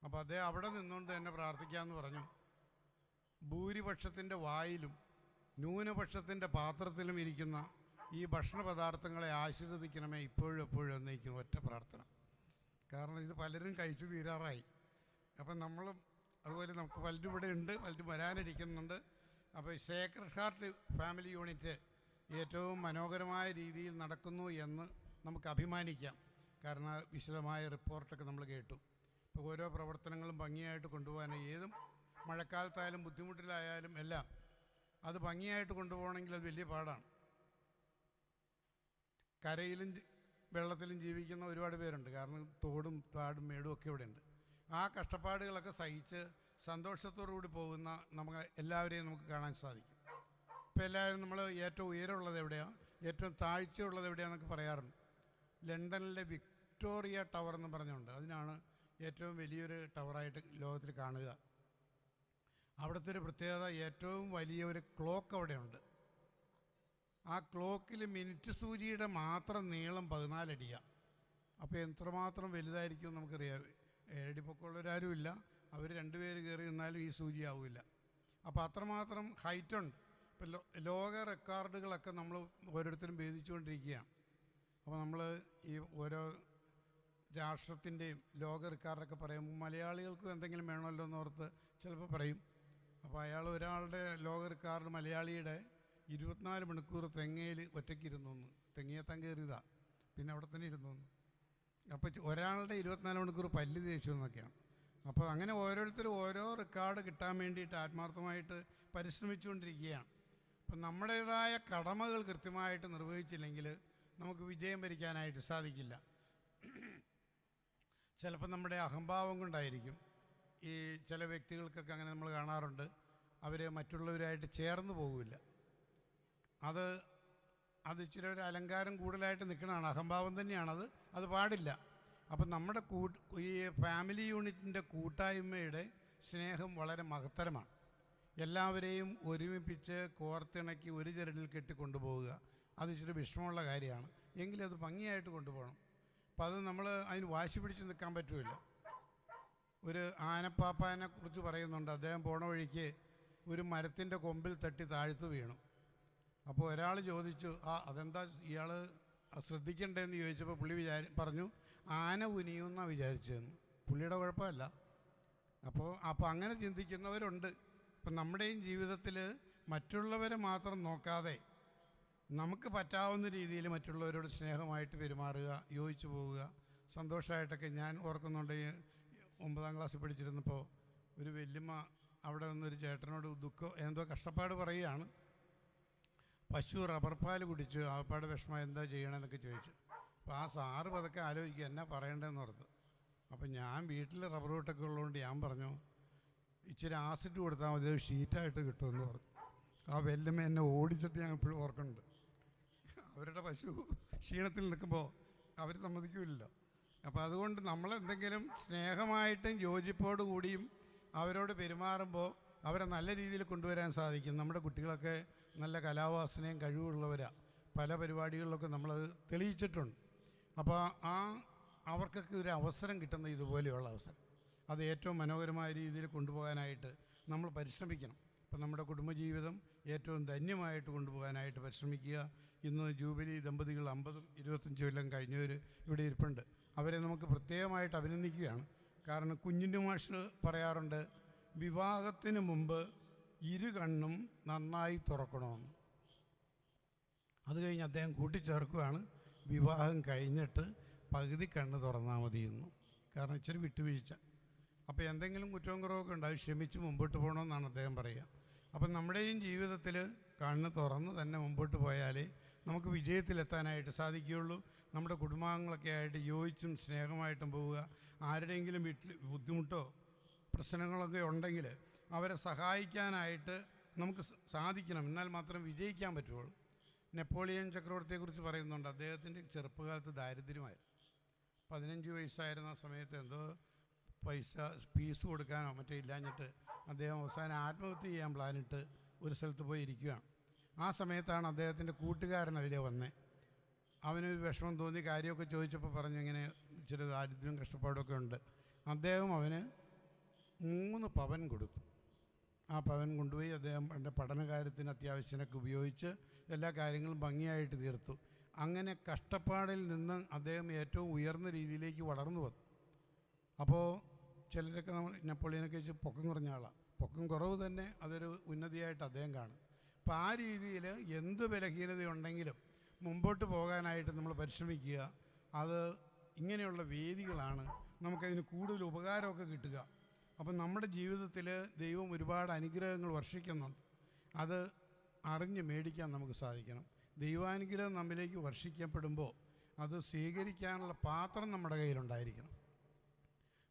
അപ്പോൾ അദ്ദേഹം അവിടെ നിന്നുകൊണ്ട് തന്നെ പ്രാർത്ഥിക്കാമെന്ന് പറഞ്ഞു. ഭൂരിപക്ഷത്തിൻ്റെ വായിലും ന്യൂനപക്ഷത്തിൻ്റെ പാത്രത്തിലും ഇരിക്കുന്ന ഈ ഭക്ഷണ പദാർത്ഥങ്ങളെ ആശീർവദിക്കണമേ ഇപ്പോഴും എപ്പോഴും എന്നേക്കും ഒറ്റ പ്രാർത്ഥന. കാരണം ഇത് പലരും കഴിച്ചു തീരാറായി. അപ്പം നമ്മളും അതുപോലെ നമുക്ക് പലരും ഇവിടെ ഉണ്ട്, പലരും വരാനിരിക്കുന്നുണ്ട്. അപ്പോൾ സേക്രഡ് ഹാർട്ട് ഫാമിലി യൂണിറ്റ് ഏറ്റവും മനോഹരമായ രീതിയിൽ നടക്കുന്നു എന്ന് നമുക്ക് അഭിമാനിക്കാം. കാരണം വിശദമായ റിപ്പോർട്ടൊക്കെ നമ്മൾ കേട്ടു. ഇപ്പോൾ ഓരോ പ്രവർത്തനങ്ങളും ഭംഗിയായിട്ട് കൊണ്ടുപോകാൻ ഏതും മഴക്കാലത്തായാലും ബുദ്ധിമുട്ടിലായാലും എല്ലാം അത് ഭംഗിയായിട്ട് കൊണ്ടുപോകണമെങ്കിൽ അത് വലിയ പാടാണ്. കരയിലും വെള്ളത്തിലും ജീവിക്കുന്ന ഒരുപാട് പേരുണ്ട്. കാരണം തോടും താടും മേടും ഒക്കെ ഇവിടെ ഉണ്ട്. ആ കഷ്ടപ്പാടുകളൊക്കെ സഹിച്ച് സന്തോഷത്തോടുകൂടി പോകുന്ന നമുക്ക് എല്ലാവരെയും നമുക്ക് കാണാൻ സാധിക്കും. ഇപ്പോൾ എല്ലാവരും നമ്മൾ ഏറ്റവും ഉയരമുള്ളത് എവിടെയാണ്, ഏറ്റവും താഴ്ചയുള്ളത് എവിടെയാണെന്നൊക്കെ പറയാറുണ്ട്. ലണ്ടനിലെ വിക്ടോറിയ ടവർ എന്ന് പറഞ്ഞുകൊണ്ട് അതിനാണ് ഏറ്റവും വലിയൊരു ടവറായിട്ട് ലോകത്തിൽ കാണുക. അവിടുത്തെ ഒരു പ്രത്യേകത, ഏറ്റവും വലിയൊരു ക്ലോക്ക് അവിടെയുണ്ട്. ആ ക്ലോക്കിൽ മിനിറ്റ് സൂചിയുടെ മാത്രം നീളം 14 അടിയാണ്. അപ്പോൾ എത്രമാത്രം വലുതായിരിക്കും നമുക്കറിയാം. ഏടിപ്പൊക്കമുള്ളവരാരും ഇല്ല, അവർ 2 പേര് കയറി നിന്നാലും ഈ സൂചി ആവില്ല. അപ്പോൾ അത്രമാത്രം ഹൈറ്റുണ്ട്. ഇപ്പോൾ ലോക റെക്കോർഡുകളൊക്കെ നമ്മൾ ഓരോരുത്തരും ഭേദിച്ചുകൊണ്ടിരിക്കുകയാണ്. അപ്പോൾ നമ്മൾ ഈ ഓരോ രാഷ്ട്രത്തിൻ്റെയും ലോക റെക്കോർഡൊക്കെ പറയുമ്പോൾ മലയാളികൾക്കും എന്തെങ്കിലും വേണമല്ലോ എന്നോർത്ത് ചിലപ്പോൾ പറയും. അപ്പോൾ അയാൾ ഒരാളുടെ ലോക റെക്കോർഡ് മലയാളിയുടെ 24 മണിക്കൂർ തെങ്ങയിൽ ഒറ്റയ്ക്ക് ഇരുന്നു എന്ന്. തെങ്ങിയെത്താൻ കയറിയതാ, പിന്നെ അവിടെ തന്നെ ഇരുന്നു എന്ന്. അപ്പോൾ ഒരാളുടെ 24 മണിക്കൂർ പല്ല് തേച്ചു എന്നൊക്കെയാണ്. അപ്പോൾ അങ്ങനെ ഓരോരുത്തരും ഓരോ റെക്കോർഡ് കിട്ടാൻ വേണ്ടിയിട്ട് ആത്മാർത്ഥമായിട്ട് പരിശ്രമിച്ചുകൊണ്ടിരിക്കുകയാണ്. അപ്പം നമ്മുടേതായ കടമകൾ കൃത്യമായിട്ട് നിർവഹിച്ചില്ലെങ്കിൽ നമുക്ക് വിജയം വരിക്കാനായിട്ട് സാധിക്കില്ല. ചിലപ്പോൾ നമ്മുടെ അഹംഭാവം കൊണ്ടായിരിക്കും. ഈ ചില വ്യക്തികൾക്കൊക്കെ അങ്ങനെ നമ്മൾ കാണാറുണ്ട്, അവർ മറ്റുള്ളവരായിട്ട് ചേർന്ന് പോകില്ല. അത് ഇച്ചിരി ഒരു അലങ്കാരം കൂടുതലായിട്ട് നിൽക്കുന്നതാണ്, അഹംഭാവം തന്നെയാണത്, അത് പാടില്ല. അപ്പം നമ്മുടെ ഈ ഫാമിലി യൂണിറ്റിൻ്റെ കൂട്ടായ്മയുടെ സ്നേഹം വളരെ മഹത്തരമാണ്. എല്ലാവരെയും ഒരുമിപ്പിച്ച് കോർത്തിണക്കി ഒരു ചരടിൽ കെട്ടിക്കൊണ്ടുപോവുക അത് ഇച്ചിരി വിഷമമുള്ള കാര്യമാണ്. എങ്കിലും അത് ഭംഗിയായിട്ട് കൊണ്ടുപോകണം. അപ്പം അത് നമ്മൾ അതിന് വാശി പിടിച്ച് നിൽക്കാൻ പറ്റുമില്ല. ഒരു ആനപ്പാപ്പാനെ കുറിച്ച് പറയുന്നുണ്ട്. അദ്ദേഹം പോണ വഴിക്ക് ഒരു മരത്തിൻ്റെ കൊമ്പിൽ തട്ടി താഴ്ത്തു വീണു. അപ്പോൾ ഒരാൾ ചോദിച്ചു, അതെന്താ ഇയാൾ ശ്രദ്ധിക്കണ്ടേന്ന് ചോദിച്ചപ്പോൾ പുള്ളി പറഞ്ഞു, ആന കുനിയുമെന്നാണ് വിചാരിച്ചതെന്ന്. പുള്ളിയുടെ കുഴപ്പമല്ല. അപ്പോൾ അങ്ങനെ ചിന്തിക്കുന്നവരുണ്ട്. ഇപ്പം നമ്മുടെയും ജീവിതത്തിൽ മറ്റുള്ളവരെ മാത്രം നോക്കാതെ നമുക്ക് പറ്റാവുന്ന രീതിയിൽ മറ്റുള്ളവരോട് സ്നേഹമായിട്ട് പെരുമാറുക, യോജിച്ചു പോവുക, സന്തോഷമായിട്ടൊക്കെ. ഞാൻ ഓർക്കുന്നുണ്ട്, 9ാം ക്ലാസ്സിൽ പഠിച്ചിരുന്നപ്പോൾ ഒരു വല്യമ്മ അവിടെ നിന്നൊരു ചേട്ടനോട് എന്തോ കഷ്ടപ്പാട് പറയുകയാണ്. പശു റബ്ബർ പാൽ കുടിച്ചു, ആപ്പാട് വിഷമം എന്താ ചെയ്യണമെന്നൊക്കെ ചോദിച്ചു. അപ്പോൾ ആ സാറ് പതൊക്കെ ആലോചിക്കുക എന്നാ പറയേണ്ടതെന്ന് ഓർത്ത്. അപ്പം ഞാൻ വീട്ടിൽ റബ്ബർ വീട്ടൊക്കെ ഉള്ളതുകൊണ്ട് ഞാൻ പറഞ്ഞു, ഇച്ചിരി ആസിഡ് കൊടുത്താൽ മതി, അത് ഷീറ്റായിട്ട് കിട്ടുമെന്ന് പറഞ്ഞു. ആ വല്യമ്മ എന്നെ ഓടിച്ചിട്ട് ഞാൻ ഇപ്പോഴും ഓർക്കുന്നുണ്ട്. അവരുടെ പശു ക്ഷീണത്തിൽ നിൽക്കുമ്പോൾ അവർ സമ്മതിക്കില്ലല്ലോ. അപ്പോൾ അതുകൊണ്ട് നമ്മളെന്തെങ്കിലും സ്നേഹമായിട്ടും യോജിപ്പോടു കൂടിയും അവരോട് പെരുമാറുമ്പോൾ അവരെ നല്ല രീതിയിൽ കൊണ്ടുവരാൻ സാധിക്കും. നമ്മുടെ കുട്ടികളൊക്കെ നല്ല കലാവാസനയും കഴിവുള്ളവരാണ്. പല പരിപാടികളിലൊക്കെ നമ്മളത് തെളിയിച്ചിട്ടുണ്ട്. അപ്പോൾ അവർക്കൊക്കെ ഒരു അവസരം കിട്ടുന്ന ഇതുപോലെയുള്ള അവസരം അത് ഏറ്റവും മനോഹരമായ രീതിയിൽ കൊണ്ടുപോകാനായിട്ട് നമ്മൾ പരിശ്രമിക്കണം. അപ്പം നമ്മുടെ കുടുംബജീവിതം ഏറ്റവും ധന്യമായിട്ട് കൊണ്ടുപോകാനായിട്ട് പരിശ്രമിക്കുക. ഇന്ന് ജൂബിലി ദമ്പതികൾ 50ഉം 25 കൊല്ലം കഴിഞ്ഞവർ ഇവിടെ ഇരിപ്പുണ്ട്. അവരെ നമുക്ക് പ്രത്യേകമായിട്ട് അഭിനന്ദിക്കുകയാണ്. കാരണം കുഞ്ഞിൻ്റെ മാഷ് പറയാറുണ്ട്, വിവാഹത്തിന് മുമ്പ് ഇരു കണ്ണും നന്നായി തുറക്കണമെന്ന്. അത് കഴിഞ്ഞ് അദ്ദേഹം കൂട്ടിച്ചേർക്കുകയാണ്, വിവാഹം കഴിഞ്ഞിട്ട് പകുതി കണ്ണ് തുറന്നാൽ മതിയെന്നു. കാരണം ഇച്ചിരി വിട്ടുവീഴ്ച. അപ്പോൾ എന്തെങ്കിലും കുറ്റവും കുറവൊക്കെ ഉണ്ടാവും, ക്ഷമിച്ച് മുമ്പോട്ട് പോകണമെന്നാണ് അദ്ദേഹം പറയുക. അപ്പം നമ്മുടെയും ജീവിതത്തിൽ കണ്ണ് തുറന്ന് തന്നെ മുമ്പോട്ട് പോയാലേ നമുക്ക് വിജയത്തിലെത്താനായിട്ട് സാധിക്കുകയുള്ളൂ. നമ്മുടെ കുടുംബാംഗങ്ങളൊക്കെ ആയിട്ട് യോജിച്ചും സ്നേഹമായിട്ടും പോവുക. ആരുടെയെങ്കിലും വീട്ടിൽ ബുദ്ധിമുട്ടോ പ്രശ്നങ്ങളൊക്കെ ഉണ്ടെങ്കിൽ അവരെ സഹായിക്കാനായിട്ട് നമുക്ക് സാധിക്കണം. എന്നാൽ മാത്രം വിജയിക്കാൻ പറ്റുള്ളൂ. നെപ്പോളിയൻ ചക്രവർത്തിയെക്കുറിച്ച് പറയുന്നുണ്ട്, അദ്ദേഹത്തിൻ്റെ ചെറുപ്പകാലത്ത് ദാരിദ്ര്യമായിരുന്നു. 15 വയസ്സായിരുന്ന സമയത്ത് എന്തോ പൈസ ഫീസ് കൊടുക്കാനോ മറ്റോ ഇല്ലാഞ്ഞിട്ട് അദ്ദേഹം അവസാനം ആത്മഹത്യ ചെയ്യാൻ പ്ലാനിട്ട് ഒരു സ്ഥലത്ത് പോയി ഇരിക്കുകയാണ്. ആ സമയത്താണ് അദ്ദേഹത്തിൻ്റെ കൂട്ടുകാരൻ അതിലെ വന്നേ. അവനൊരു വിഷമം തോന്നി, കാര്യമൊക്കെ ചോദിച്ചപ്പോൾ പറഞ്ഞു ഇങ്ങനെ ഇച്ചിരി ദാരിദ്ര്യവും കഷ്ടപ്പാടൊക്കെ ഉണ്ട്. അദ്ദേഹം അവന് 3 പവൻ കൊടുത്തു. ആ പവൻ കൊണ്ടുപോയി അദ്ദേഹം എൻ്റെ പഠനകാര്യത്തിന് അത്യാവശ്യത്തിനൊക്കെ ഉപയോഗിച്ച് എല്ലാ കാര്യങ്ങളും ഭംഗിയായിട്ട് തീർത്തു. അങ്ങനെ കഷ്ടപ്പാടിൽ നിന്ന് അദ്ദേഹം ഏറ്റവും ഉയർന്ന രീതിയിലേക്ക് വളർന്നു വന്നു. അപ്പോൾ ചിലരൊക്കെ നമ്മൾ നെപ്പോളിയനൊക്കെ വെച്ച് പൊക്കം കുറഞ്ഞ ആളാണ്. പൊക്കം കുറവ് തന്നെ അതൊരു ഉന്നതിയായിട്ട് അദ്ദേഹം കാണും. അപ്പോൾ ആ രീതിയിൽ എന്ത് ബലഹീനതയുണ്ടെങ്കിലും മുമ്പോട്ട് പോകാനായിട്ട് നമ്മൾ പരിശ്രമിക്കുക. അത് ഇങ്ങനെയുള്ള വേദികളാണ് നമുക്കതിന് കൂടുതൽ ഉപകാരമൊക്കെ കിട്ടുക. അപ്പം നമ്മുടെ ജീവിതത്തിൽ ദൈവം ഒരുപാട് അനുഗ്രഹങ്ങൾ വർഷിക്കുന്നുണ്ട്. അത് അറിഞ്ഞ് മേടിക്കാൻ നമുക്ക് സാധിക്കണം. ദൈവാനുഗ്രഹം നമ്മിലേക്ക് വർഷിക്കപ്പെടുമ്പോൾ അത് സ്വീകരിക്കാനുള്ള പാത്രം നമ്മുടെ കയ്യിലുണ്ടായിരിക്കണം.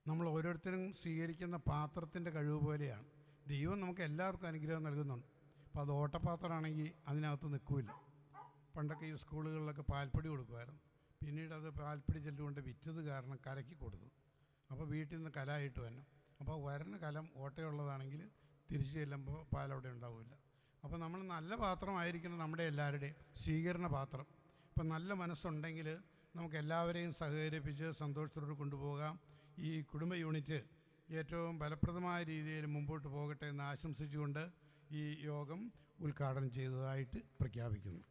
നമ്മൾ ഓരോരുത്തരും സ്വീകരിക്കുന്ന പാത്രത്തിൻ്റെ കഴിവ് പോലെയാണ്. ദൈവം നമുക്ക് എല്ലാവർക്കും അനുഗ്രഹം നൽകുന്നുണ്ട്. അപ്പോൾ അത് ഓട്ടപാത്രമാണെങ്കിൽ അതിനകത്ത് നിൽക്കില്ല. പണ്ടൊക്കെ ഈ സ്കൂളുകളിലൊക്കെ പാൽപ്പൊടി കൊടുക്കുമായിരുന്നു. പിന്നീട് അത് പാൽപ്പൊടി ചെല്ലുകൊണ്ട് വിറ്റത് കാരണം കലക്കി കൊടുത്തു. അപ്പോൾ വീട്ടിൽ നിന്ന് കലായിട്ട് വരണം. അപ്പോൾ വരുന്ന കലം ഓട്ടയുള്ളതാണെങ്കിൽ തിരിച്ചു ചെല്ലുമ്പോൾ പാലവിടെ ഉണ്ടാവില്ല. അപ്പോൾ നമ്മൾ നല്ല പാത്രമായിരിക്കണം നമ്മുടെ എല്ലാവരുടെയും സ്വീകരണ പാത്രം. ഇപ്പം നല്ല മനസ്സുണ്ടെങ്കിൽ നമുക്ക് എല്ലാവരെയും സഹകരിപ്പിച്ച് സന്തോഷത്തോടെ കൊണ്ടുപോകാം. ഈ കുടുംബ യൂണിറ്റ് ഏറ്റവും ഫലപ്രദമായ രീതിയിൽ മുമ്പോട്ട് പോകട്ടെ എന്ന് ആശംസിച്ചുകൊണ്ട് ഈ യോഗം ഉദ്ഘാടനം ചെയ്തതായിട്ട് പ്രഖ്യാപിക്കുന്നു.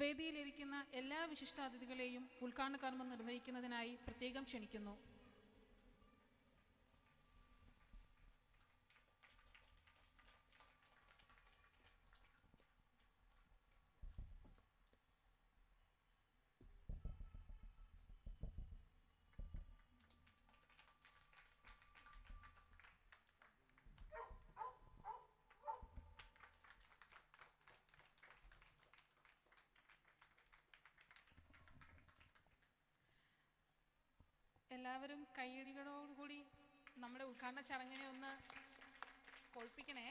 വേദിയിലിരിക്കുന്ന എല്ലാ വിശിഷ്ടാതിഥികളെയും ഉദ്ഘാടന കർമ്മം നിർവഹിക്കുന്നതിനായി പ്രത്യേകം ക്ഷണിക്കുന്നു. എല്ലാവരും കൈയടികളോടുകൂടി നമ്മുടെ ഉദ്ഘാടന ചടങ്ങിനെ ഒന്ന് കൊഴുപ്പിക്കണേ.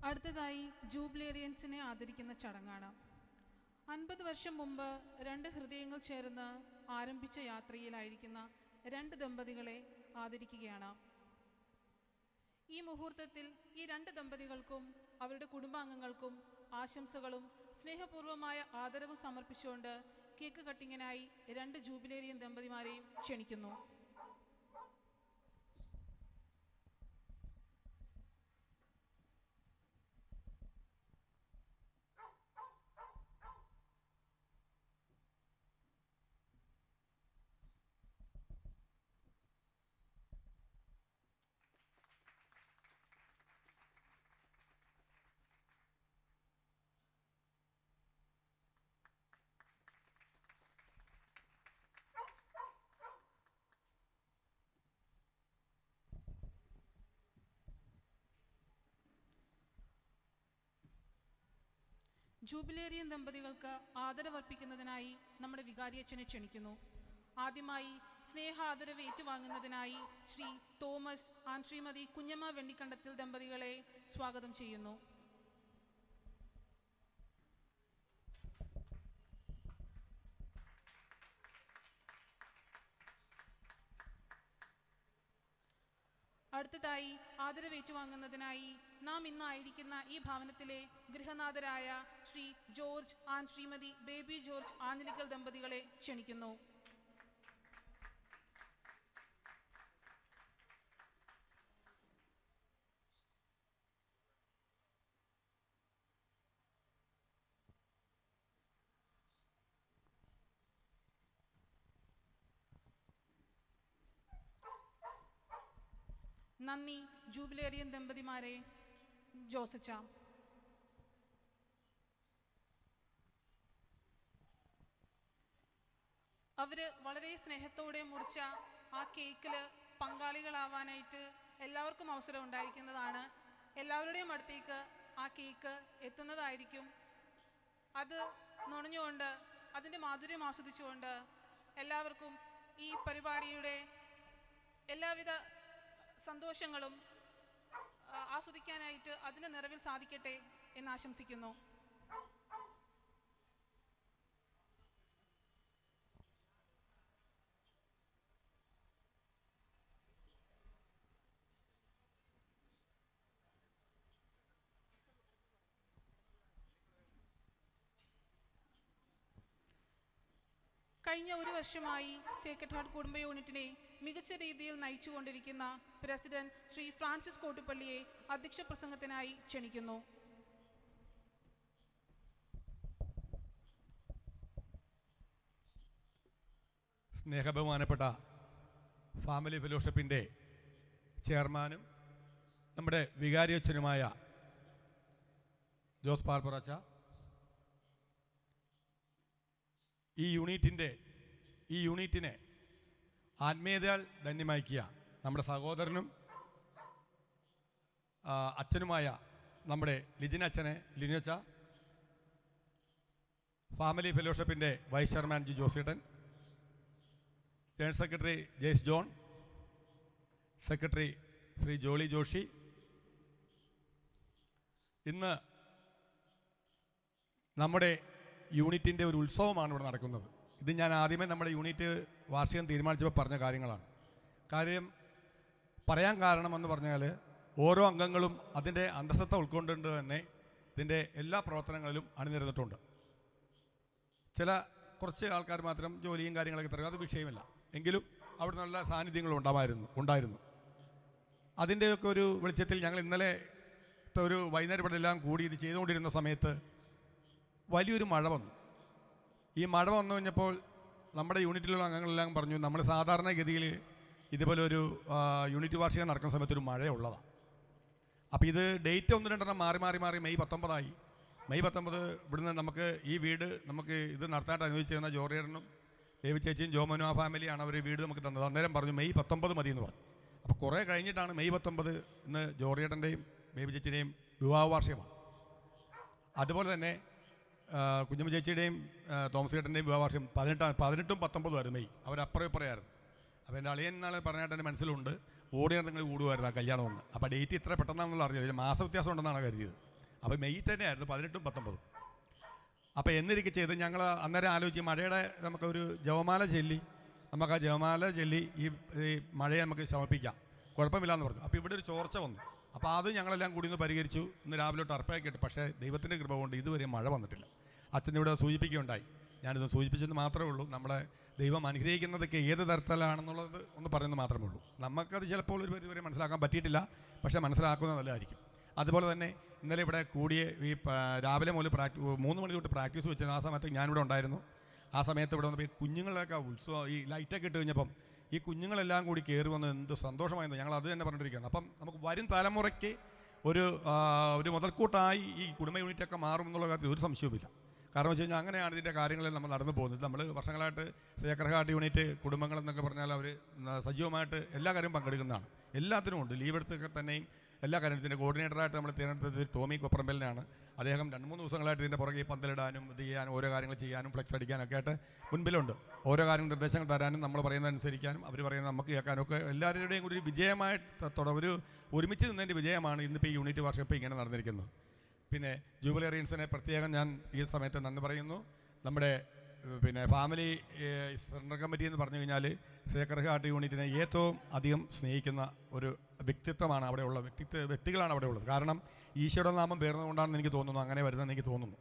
അടുത്തതായി ജൂബിലേറിയൻസിനെ ആദരിക്കുന്ന ചടങ്ങാണ്. 50 വർഷം മുമ്പ് 2 ഹൃദയങ്ങൾ ചേർന്ന് ആരംഭിച്ച യാത്രയിലായിരിക്കുന്ന 2 ദമ്പതികളെ ആദരിക്കുകയാണ്. ഈ മുഹൂർത്തത്തിൽ ഈ 2 ദമ്പതികൾക്കും അവരുടെ കുടുംബാംഗങ്ങൾക്കും ആശംസകളും സ്നേഹപൂർവമായ ആദരവും സമർപ്പിച്ചുകൊണ്ട് കേക്ക് കട്ടിങ്ങിനായി 2 ജൂബിലേറിയൻ ദമ്പതിമാരെയും ക്ഷണിക്കുന്നു. ജൂബിലേറിയൻ ദമ്പതികൾക്ക് ആദരവർപ്പിക്കുന്നതിനായി നമ്മുടെ വികാരിയച്ഛനെ ക്ഷണിക്കുന്നു. ആദ്യമായി സ്നേഹ ആദരവ് ഏറ്റുവാങ്ങുന്നതിനായി ശ്രീ തോമസ് ആൻഡ് ശ്രീമതി കുഞ്ഞമ്മ വെണ്ണിക്കണ്ടത്തിൽ ദമ്പതികളെ സ്വാഗതം ചെയ്യുന്നു. അടുത്തതായി ആദരവേറ്റുവാങ്ങുന്നതിനായി നാം ഇന്ന് ആയിരിക്കുന്ന ഈ ഭവനത്തിലെ ഗൃഹനാഥരായ ശ്രീ ജോർജ് ആൻഡ് ശ്രീമതി ബേബി ജോർജ് ആഞ്ഞിലിക്കൽ ദമ്പതികളെ ക്ഷണിക്കുന്നു. നന്ദി ജൂബിലേറിയൻ ദമ്പതിമാരെ. ജോസച്ച. അവര് വളരെ സ്നേഹത്തോടെ മുറിച്ച ആ കേക്കിൽ പങ്കാളികളാവാനായിട്ട് എല്ലാവർക്കും അവസരം ഉണ്ടായിരിക്കുന്നതാണ്. എല്ലാവരുടെയും അടുത്തേക്ക് ആ കേക്ക് എത്തുന്നതായിരിക്കും. അത് നുണഞ്ഞുകൊണ്ട് അതിൻ്റെ മാധുര്യം ആസ്വദിച്ചുകൊണ്ട് എല്ലാവർക്കും ഈ പരിപാടിയുടെ എല്ലാവിധ സന്തോഷങ്ങളും ആസ്വദിക്കാനായിട്ട് അതിൻ്റെ നിറവിൽ സാധിക്കട്ടെ എന്ന് ആശംസിക്കുന്നു. കഴിഞ്ഞ ഒരു വർഷമായി സേക്രഡ് ഹാർട്ട് കുടുംബ യൂണിറ്റിനെ മികച്ച രീതിയിൽ നയിച്ചുകൊണ്ടിരിക്കുന്ന പ്രസിഡന്റ് ശ്രീ ഫ്രാൻസിസ് കോട്ടുപള്ളിയെ അധ്യക്ഷ പ്രസംഗത്തിനായി ക്ഷണിക്കുന്നു. സ്നേഹബഹുമാനപ്പെട്ട ഫാമിലി ഫെലോഷിപ്പിൻ്റെ ചെയർമാനും നമ്മുടെ വികാരിയച്ഛനുമായ ജോസ് പാർപ്പറച്ച, ഈ യൂണിറ്റിനെ ആത്മീയതയാൽ ധന്യമാക്കിയ നമ്മുടെ സഹോദരനും അച്ഛനുമായ നമ്മുടെ ലിജിനച്ച, ഫാമിലി ഫെലോഷിപ്പിൻ്റെ വൈസ് ചെയർമാൻ ജി ജോസേട്ടൻ, general secretary Jaise John, secretary Shri Jolly Joshi. ഇന്ന് നമ്മുടെ യൂണിറ്റിൻ്റെ ഒരു ഉത്സവമാണ് ഇവിടെ നടക്കുന്നത്. ഇത് ഞാൻ ആദ്യമേ നമ്മുടെ യൂണിറ്റ് വാർഷികം തീരുമാനിച്ചപ്പോൾ പറഞ്ഞ കാര്യങ്ങളാണ്. പറയാൻ കാരണമെന്ന് പറഞ്ഞാൽ ഓരോ അംഗങ്ങളും അതിൻ്റെ അന്തസ്സത്ത ഉൾക്കൊണ്ടുകൊണ്ട് തന്നെ ഇതിൻ്റെ എല്ലാ പ്രവർത്തനങ്ങളിലും അണിനിരന്നിട്ടുണ്ട്. കുറച്ച് ആൾക്കാർ മാത്രം ജോലിയും കാര്യങ്ങളൊക്കെ തരും, അത് വിഷയമില്ല. എങ്കിലും അവിടെ നല്ല സാന്നിധ്യങ്ങൾ ഉണ്ടായിരുന്നു. അതിൻ്റെയൊക്കെ ഒരു വെളിച്ചത്തിൽ ഞങ്ങൾ ഇന്നലെ ഒരു വൈകുന്നേരം ഇവിടെ എല്ലാം കൂടി ഇത് ചെയ്തുകൊണ്ടിരുന്ന സമയത്ത് വലിയൊരു മഴ വന്നു. ഈ മഴ വന്നു കഴിഞ്ഞപ്പോൾ നമ്മുടെ യൂണിറ്റിലുള്ള അംഗങ്ങളെല്ലാം പറഞ്ഞു, നമ്മൾ സാധാരണഗതിയിൽ ഇതുപോലെ ഒരു യൂണിറ്റ് വാർഷികം നടക്കുന്ന സമയത്ത് ഒരു മഴയുള്ളതാണ്. അപ്പോൾ ഇത് ഡേറ്റ് 1-2 മാറി മെയ് 19 മെയ് 19 ഇവിടുന്ന് നമുക്ക് ഈ വീട് നമുക്ക് ഇത് നടത്താനായിട്ട് അനുവദിച്ചു തന്ന ജോറിയേട്ടനും ദേവി ചേച്ചിയും ജോമനും ആ ഫാമിലിയാണ് അവർ വീട് നമുക്ക് തന്നത്. അന്നേരം പറഞ്ഞു മെയ് 19 മതി എന്ന് പറഞ്ഞു. അപ്പോൾ കുറേ കഴിഞ്ഞിട്ടാണ് മെയ് 19 ഇന്ന് ജോറിയേട്ടൻ്റെയും ബേബി ചേച്ചിയുടെയും വിവാഹ വാർഷികമാണ്. അതുപോലെ തന്നെ കുഞ്ഞമ്മ ചേച്ചിയുടെയും തോമസ് ചേട്ടൻ്റെയും വിവാഹ വാർഷികം 18ഉം 19ഉം ആയിരുന്നു മെയ്. അവരപ്പുറം ഇപ്പുറയായിരുന്നു. അപ്പോൾ എൻ്റെ അളിയൻ നാളെ പറഞ്ഞായിട്ട് എൻ്റെ മനസ്സിലുണ്ട്, ഓടിയാണ് നിങ്ങൾ കൂടുമായിരുന്നു ആ കല്യാണം ഒന്ന്. അപ്പോൾ ഡേറ്റ് ഇത്ര പെട്ടെന്നാണെന്നുള്ള അറിയില്ല, മാസ വ്യത്യാസം ഉണ്ടെന്നാണ് കരുതിയത്. അപ്പോൾ മെയ് തന്നെയായിരുന്നു 18ഉം 19ഉം. അപ്പോൾ എന്നിരിക്കെ ചെയ്ത് ഞങ്ങൾ അന്നേരം ആലോചിച്ച് മഴയുടെ നമുക്കൊരു ജപമാല ചൊല്ലി നമുക്ക് ആ ജപമാല ചൊല്ലി ഈ മഴയെ നമുക്ക് സമർപ്പിക്കാം, കുഴപ്പമില്ലാന്ന് പറഞ്ഞു. അപ്പോൾ ഇവിടെ ഒരു ചോർച്ച വന്നു. അപ്പോൾ അത് ഞങ്ങളെല്ലാം കൂടി ഒന്ന് പരിഹരിച്ചു. ഇന്ന് രാവിലെ ടർപ്പയൊക്കെ ഇട്ട്, പക്ഷേ ദൈവത്തിൻ്റെ കൃപ കൊണ്ട് ഇതുവരെ മഴ വന്നിട്ടില്ല. അച്ഛൻ ഇവിടെ സൂചിപ്പിക്കുകയുണ്ടായി, ഞാനിത് സൂചിപ്പിച്ചെന്ന് മാത്രമേ ഉള്ളൂ. നമ്മളെ ദൈവം അനുഗ്രഹിക്കുന്നതൊക്കെ ഏത് തരത്തിലാണെന്നുള്ളത് ഒന്ന് പറയുന്നത് മാത്രമേ ഉള്ളൂ. നമുക്കത് ചിലപ്പോൾ ഒരു പരിധി മനസ്സിലാക്കാൻ പറ്റിയിട്ടില്ല, പക്ഷേ മനസ്സിലാക്കുന്നത് നല്ലതായിരിക്കും. അതുപോലെ തന്നെ ഇന്നലെ ഇവിടെ കൂടിയ ഈ രാവിലെ മുതൽ 3 മണി തൊട്ട് പ്രാക്ടീസ് വെച്ചത്. ആ സമയത്ത് ഞാനിവിടെ ഉണ്ടായിരുന്നു. ആ സമയത്ത് ഇവിടെ വന്നപ്പോൾ ഈ കുഞ്ഞുങ്ങളൊക്കെ ഉത്സവം ഈ ലൈറ്റൊക്കെ ഇട്ട് കഴിഞ്ഞപ്പം ഈ കുഞ്ഞുങ്ങളെല്ലാം കൂടി കയറി വന്ന് എന്ത് സന്തോഷമായിരുന്നു. ഞങ്ങൾ അത് തന്നെ പറഞ്ഞിരിക്കുകയാണ്. അപ്പം നമുക്ക് വരും തലമുറയ്ക്ക് ഒരു മുതൽക്കൂട്ടായി ഈ കുടുംബ യൂണിറ്റൊക്കെ മാറും എന്നുള്ള കാര്യത്തിൽ ഒരു സംശയവുമില്ല. കാരണം വെച്ച് കഴിഞ്ഞാൽ അങ്ങനെയാണ് ഇതിൻ്റെ കാര്യങ്ങളിൽ നമ്മൾ നടന്നു പോകുന്നത്. നമ്മൾ വർഷങ്ങളായിട്ട് സേക്രഹാർട്ട് യൂണിറ്റ് കുടുംബങ്ങളെന്നൊക്കെ പറഞ്ഞാൽ അവർ സജീവമായിട്ട് എല്ലാ കാര്യവും പങ്കെടുക്കുന്നതാണ്. എല്ലാത്തിനും ഉണ്ട്. ലീവ് എടുത്തൊക്കെ തന്നെയും എല്ലാ കാര്യത്തിൻ്റെ കോർഡിനേറ്ററായിട്ട് നമ്മൾ തിരഞ്ഞെടുത്തത് ടോമി കൊപ്പറമ്പലിനാണ്. അദ്ദേഹം 2-3 ദിവസങ്ങളായിട്ട് ഇതിൻ്റെ പുറകെ പന്തലിടാനും ഇത് ചെയ്യാനും ഓരോ കാര്യങ്ങൾ ചെയ്യാനും ഫ്ലെക്സ് അടിക്കാനൊക്കെ ആയിട്ട് മുൻപിലുണ്ട്. ഓരോ കാര്യം നിർദ്ദേശങ്ങൾ തരാനും നമ്മൾ പറയുന്നതനുസരിക്കാനും അവർ പറയുന്നത് നമുക്ക് കേൾക്കാനും ഒക്കെ എല്ലാവരുടെയും കൂടി ഒരു വിജയമായിട്ട് ഒരു ഒരുമിച്ച് നിന്നതിൻ്റെ വിജയമാണ് ഇന്നിപ്പോൾ ഈ യൂണിറ്റ് വർക്ക്ഷോപ്പ് ഇങ്ങനെ നടന്നിരിക്കുന്നത്. പിന്നെ ജൂബിലറിയൻസിനെ പ്രത്യേകം ഞാൻ ഈ സമയത്ത് നന്ദി പറയുന്നു. നമ്മുടെ ഫാമിലി സെൻട്രൽ കമ്മിറ്റി എന്ന് പറഞ്ഞു കഴിഞ്ഞാൽ സേക്രഡ് ഹാർട്ട് യൂണിറ്റിനെ ഏറ്റവും അധികം സ്നേഹിക്കുന്ന ഒരു വ്യക്തിത്വമാണ് അവിടെ ഉള്ളത്, വ്യക്തികളാണ് അവിടെ ഉള്ളത്. കാരണം ഈശോയുടെ നാമം പേർന്നുകൊണ്ടാണെന്ന് എനിക്ക് തോന്നുന്നു, അങ്ങനെ വരുന്നതെന്ന് എനിക്ക് തോന്നുന്നു.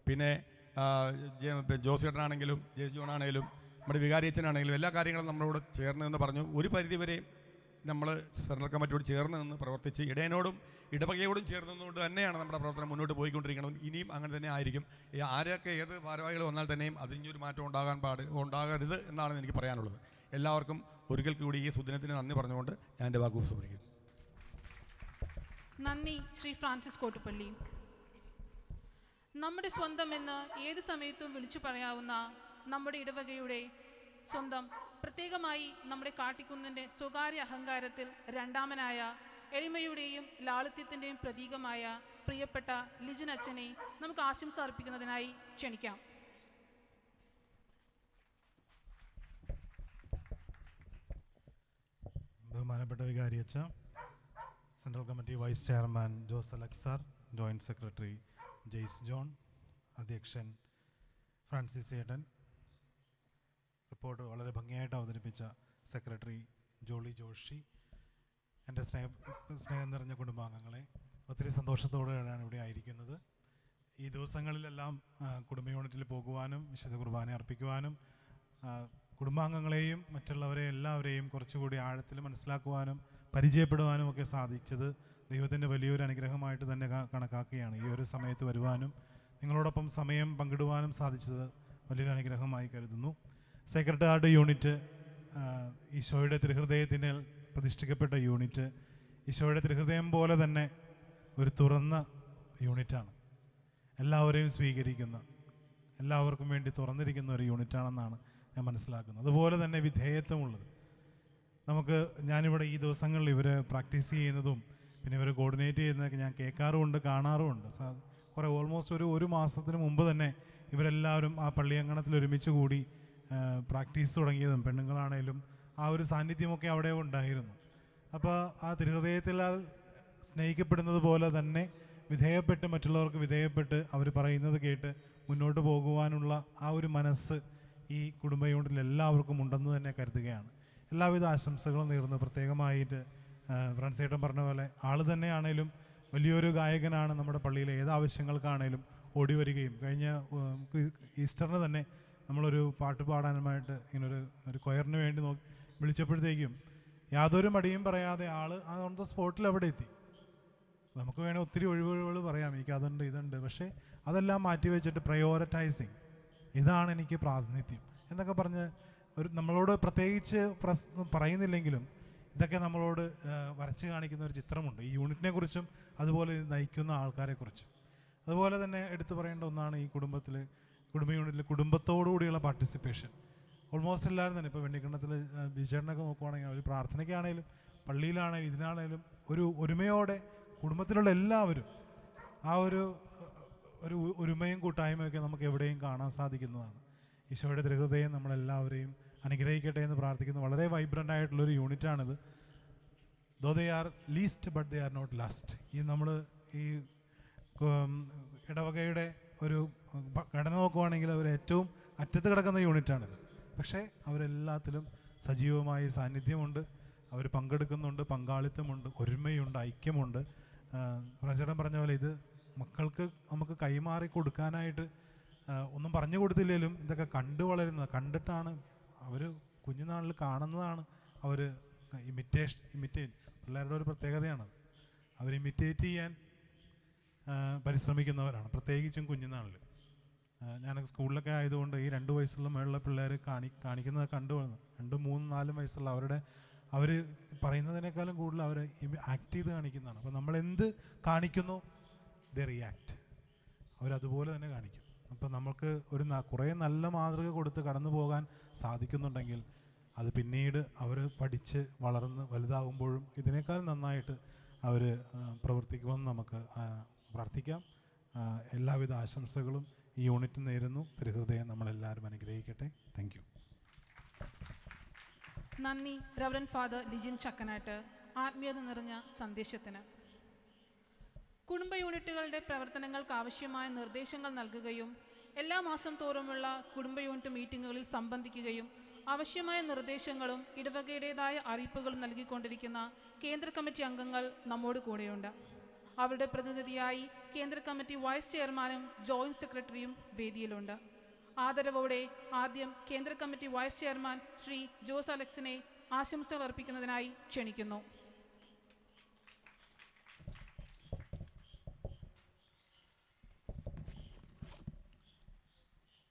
പിന്നെ ജോസ് ചേട്ടനാണെങ്കിലും ജെയ്സ് ജോണാണെങ്കിലും നമ്മുടെ വികാരിയച്ഛനാണെങ്കിലും എല്ലാ കാര്യങ്ങളും നമ്മളോട് ചേർന്ന് എന്ന് പറഞ്ഞു. ഒരു പരിധിവരെ നമ്മൾ സെൻട്രൽ കമ്മിറ്റിയോട് ചേർന്ന് നിന്ന് പ്രവർത്തിച്ച് ഇടയനോടും ഇടവകയോടും ചേർന്നുകൊണ്ട് തന്നെയാണ് നമ്മുടെ പ്രവർത്തനം മുന്നോട്ട് പോയിക്കൊണ്ടിരിക്കുന്നത്. ഇനിയും അങ്ങനെ തന്നെ ആയിരിക്കും. ആരൊക്കെ ഏത് ഭാരവാഹികൾ വന്നാൽ തന്നെയും അതിനൊരു മാറ്റം ഉണ്ടാകരുത് എന്നാണ് എനിക്ക് പറയാനുള്ളത്. എല്ലാവർക്കും ഒരിക്കൽ കൂടി ഈ സുദിനത്തിന് നന്ദി പറഞ്ഞുകൊണ്ട് ഞാൻ എൻ്റെ വാക്ക് ഉപസംഹരിക്കുന്നു. നന്ദി ശ്രീ ഫ്രാൻസിസ് കോട്ടുപള്ളി. നമ്മുടെ സ്വന്തം എന്ന് ഏത് സമയത്തും വിളിച്ചു പറയാവുന്ന നമ്മുടെ ഇടവകയുടെ സ്വന്തം, പ്രത്യേകമായി നമ്മുടെ കാട്ടിക്കുന്നിൻ്റെ സ്വകാര്യ അഹങ്കാരത്തിൽ രണ്ടാമനായ എളിമയുടെയും ലാളിത്യത്തിൻ്റെയും പ്രതീകമായ പ്രിയപ്പെട്ട ലിജിൻ അച്ഛനെ നമുക്ക് ആശംസ അർപ്പിക്കുന്നതിനായി ക്ഷണിക്കാം. ബഹുമാനപ്പെട്ട വികാരിയച്ഛ, central committee vice chairman Jose അലക്സാർ, ജോയിൻറ്റ് സെക്രട്ടറി ജെയ്സ് ജോൺ, അധ്യക്ഷൻ ഫ്രാൻസിസ് ചേട്ടൻ, റിപ്പോർട്ട് വളരെ ഭംഗിയായിട്ട് അവതരിപ്പിച്ച സെക്രട്ടറി ജോളി ജോഷി, എൻ്റെ സ്നേഹം നിറഞ്ഞ കുടുംബാംഗങ്ങളെ, ഒത്തിരി സന്തോഷത്തോടെയാണ് ഇവിടെ ആയിരിക്കുന്നത്. ഈ ദിവസങ്ങളിലെല്ലാം കുടുംബ യൂണിറ്റിൽ പോകുവാനും വിശുദ്ധ കുർബാന അർപ്പിക്കുവാനും കുടുംബാംഗങ്ങളെയും മറ്റുള്ളവരെ എല്ലാവരെയും കുറച്ചുകൂടി ആഴത്തിൽ മനസ്സിലാക്കുവാനും പരിചയപ്പെടുവാനും ഒക്കെ സാധിച്ചത് ദൈവത്തിൻ്റെ വലിയൊരു അനുഗ്രഹമായിട്ട് തന്നെ കണക്കാക്കുകയാണ്. ഈ ഒരു സമയത്ത് വരുവാനും നിങ്ങളോടൊപ്പം സമയം പങ്കിടുവാനും സാധിച്ചത് വലിയൊരു അനുഗ്രഹമായി കരുതുന്നു. സേക്രഡ് ഹാർട്ട് യൂണിറ്റ് ഈശോയുടെ തിരുഹൃദയത്തിന് പ്രതിഷ്ഠിക്കപ്പെട്ട യൂണിറ്റ് ഈശോയുടെ തിരുഹൃദയം പോലെ തന്നെ ഒരു തുറന്ന യൂണിറ്റാണ്. എല്ലാവരെയും സ്വീകരിക്കുന്ന, എല്ലാവർക്കും വേണ്ടി തുറന്നിരിക്കുന്ന ഒരു യൂണിറ്റാണെന്നാണ് ഞാൻ മനസ്സിലാക്കുന്നത്. അതുപോലെ തന്നെ വിധേയത്വമുള്ളത്. ഞാനിവിടെ ഈ ദിവസങ്ങളിൽ ഇവർ പ്രാക്ടീസ് ചെയ്യുന്നതും പിന്നെ ഇവർ കോർഡിനേറ്റ് ചെയ്യുന്നതൊക്കെ ഞാൻ കേൾക്കാറുമുണ്ട്, കാണാറുമുണ്ട്. കുറേ ഓൾമോസ്റ്റ് ഒരു മാസത്തിന് മുമ്പ് തന്നെ ഇവരെല്ലാവരും ആ പള്ളിയങ്കണത്തിൽ ഒരുമിച്ച് കൂടി പ്രാക്ടീസ് തുടങ്ങിയതും പെണ്ണുങ്ങളാണേലും ആ ഒരു സാന്നിധ്യമൊക്കെ അവിടെ ഉണ്ടായിരുന്നു. അപ്പോൾ ആ തിരുഹൃദയത്തിലാൽ സ്നേഹിക്കപ്പെടുന്നത് പോലെ തന്നെ വിധേയപ്പെട്ട്, മറ്റുള്ളവർക്ക് വിധേയപ്പെട്ട് അവർ പറയുന്നത് കേട്ട് മുന്നോട്ട് പോകുവാനുള്ള ആ ഒരു മനസ്സ് ഈ കുടുംബ യൂണിറ്റിൽ എല്ലാവർക്കും ഉണ്ടെന്ന് തന്നെ കരുതുകയാണ്. എല്ലാവിധ ആശംസകളും നേർന്ന് പ്രത്യേകമായിട്ട് ഫ്രാൻസേട്ടൻ പറഞ്ഞ പോലെ ആൾ തന്നെയാണേലും വലിയൊരു ഗായകനാണ്. നമ്മുടെ പള്ളിയിലെ ഏത് ആവശ്യങ്ങൾക്കാണേലും ഓടി വരികയും കഴിഞ്ഞ ഈസ്റ്ററിന് തന്നെ നമ്മളൊരു പാട്ട് പാടാനുമായിട്ട് ഇങ്ങനെ ഒരു കൊയറിന് വേണ്ടി വിളിച്ചപ്പോഴത്തേക്കും യാതൊരു മടിയും പറയാതെ ആൾ ഓൺ ദ സ്പോട്ടിൽ അവിടെ എത്തി. നമുക്ക് വേണേൽ ഒത്തിരി ഒഴിവുകൾ പറയാം, എനിക്ക് അതുണ്ട് ഇതുണ്ട്, പക്ഷേ അതെല്ലാം മാറ്റി വെച്ചിട്ട് പ്രയോറിറ്റൈസിങ്, ഇതാണ് എനിക്ക് പ്രാതിനിധ്യം എന്നൊക്കെ പറഞ്ഞ് നമ്മളോട് പ്രത്യേകിച്ച് പറയുന്നില്ലെങ്കിലും ഇതൊക്കെ നമ്മളോട് വരച്ച് കാണിക്കുന്ന ഒരു ചിത്രമുണ്ട് ഈ യൂണിറ്റിനെ കുറിച്ചും അതുപോലെ നയിക്കുന്ന ആൾക്കാരെക്കുറിച്ചും. അതുപോലെ തന്നെ എടുത്തു പറയേണ്ട ഒന്നാണ് ഈ കുടുംബ യൂണിറ്റിൽ കുടുംബത്തോടുകൂടിയുള്ള പാർട്ടിസിപ്പേഷൻ. ഓൾമോസ്റ്റ് എല്ലാവരും തന്നെ ഇപ്പോൾ വെണ്ണിക്കണ്ണത്തിൽ ബിജേട്ടനൊക്കെ നോക്കുവാണെങ്കിൽ ഒരു പ്രാർത്ഥനയ്ക്കാണേലും പള്ളിയിലാണേലും ഇതിനാണേലും ഒരു ഒരുമയോടെ കുടുംബത്തിലുള്ള എല്ലാവരും ആ ഒരു ഒരുമയും കൂട്ടായ്മയൊക്കെ നമുക്ക് എവിടെയും കാണാൻ സാധിക്കുന്നതാണ്. ഈശോയുടെ തിരുഹൃദയം നമ്മളെല്ലാവരെയും അനുഗ്രഹിക്കട്ടെ എന്ന് പ്രാർത്ഥിക്കുന്നു. വളരെ വൈബ്രൻ്റ് ആയിട്ടുള്ളൊരു യൂണിറ്റാണിത്. Though they are least but they are not last. നമ്മൾ ഈ ഇടവകയുടെ ഒരു ഘടന നോക്കുവാണെങ്കിൽ അവർ ഏറ്റവും അറ്റത്ത് കിടക്കുന്ന യൂണിറ്റാണിത്. പക്ഷേ അവരെല്ലാത്തിലും സജീവമായ സാന്നിധ്യമുണ്ട്, അവർ പങ്കെടുക്കുന്നുണ്ട്, പങ്കാളിത്തമുണ്ട്, ഒരുമയുണ്ട്, ഐക്യമുണ്ട്. പ്രസിഡൻ പറഞ്ഞ പോലെ ഇത് മക്കൾക്ക് നമുക്ക് കൈമാറി കൊടുക്കാനായിട്ട് ഒന്നും പറഞ്ഞു കൊടുത്തില്ലെങ്കിലും ഇതൊക്കെ കണ്ടു വളരുന്നത്, കണ്ടിട്ടാണ് അവർ കുഞ്ഞുനാളിൽ കാണുന്നതാണ്. അവർ ഇമിറ്റേറ്റ് പിള്ളേരുടെ ഒരു പ്രത്യേകതയാണത്. അവർ ഇമിറ്റേറ്റ് ചെയ്യാൻ പരിശ്രമിക്കുന്നവരാണ്, പ്രത്യേകിച്ചും കുഞ്ഞുനാളിൽ. ഞാനൊക്കെ സ്കൂളിലൊക്കെ ആയതുകൊണ്ട് ഈ 2 വയസ്സുള്ള മേളുള്ള പിള്ളേർ കാണിക്കുന്നത് കണ്ടു വന്നു. 2, 3, 4 വയസ്സുള്ള അവർ പറയുന്നതിനേക്കാളും കൂടുതൽ അവർ ആക്ട് ചെയ്ത് കാണിക്കുന്നതാണ്. അപ്പോൾ നമ്മൾ എന്ത് കാണിക്കുന്നു ദേ റിയാക്ട്, അവരതുപോലെ തന്നെ കാണിക്കും. അപ്പോൾ നമുക്ക് കുറേ നല്ല മാതൃക കൊടുത്ത് കടന്നു പോകാൻ സാധിക്കുന്നുണ്ടെങ്കിൽ അത് പിന്നീട് അവർ പഠിച്ച് വളർന്ന് വലുതാകുമ്പോഴും ഇതിനേക്കാൾ നന്നായിട്ട് അവർ പ്രവർത്തിക്കുമെന്ന് നമുക്ക് പ്രാർത്ഥിക്കാം. എല്ലാവിധ ആശംസകളും ഈ യൂണിറ്റ് നേരുന്നു. തിരുഹൃദയം നമ്മളെല്ലാവരും അനുഗ്രഹിക്കട്ടെ. Thank you. നന്ദി റവറൻ ഫാദർ ലിജിൻ ചക്കനാട്ട് ആത്മീയത നിറഞ്ഞ സന്ദേശത്തിന്. കുടുംബ യൂണിറ്റുകളുടെ പ്രവർത്തനങ്ങൾക്ക് ആവശ്യമായ നിർദ്ദേശങ്ങൾ നൽകുകയും എല്ലാ മാസം തോറുമുള്ള കുടുംബ യൂണിറ്റ് മീറ്റിങ്ങുകളിൽ സംബന്ധിക്കുകയും ആവശ്യമായ നിർദ്ദേശങ്ങളും ഇടവകയുടേതായ അറിയിപ്പുകളും നൽകിക്കൊണ്ടിരിക്കുന്ന കേന്ദ്ര കമ്മിറ്റി അംഗങ്ങൾ നമ്മോട് കൂടെയുണ്ട്. അവരുടെ പ്രതിനിധിയായി കേന്ദ്ര കമ്മിറ്റി വൈസ് ചെയർമാനും ജോയിന്റ് സെക്രട്ടറിയും വേദിയിലുണ്ട്. ആദരവോടെ ആദ്യം കേന്ദ്ര committee vice chairman Shri Jose അലക്സിനെ ആശംസകൾ അർപ്പിക്കുന്നതിനായി ക്ഷണിക്കുന്നു.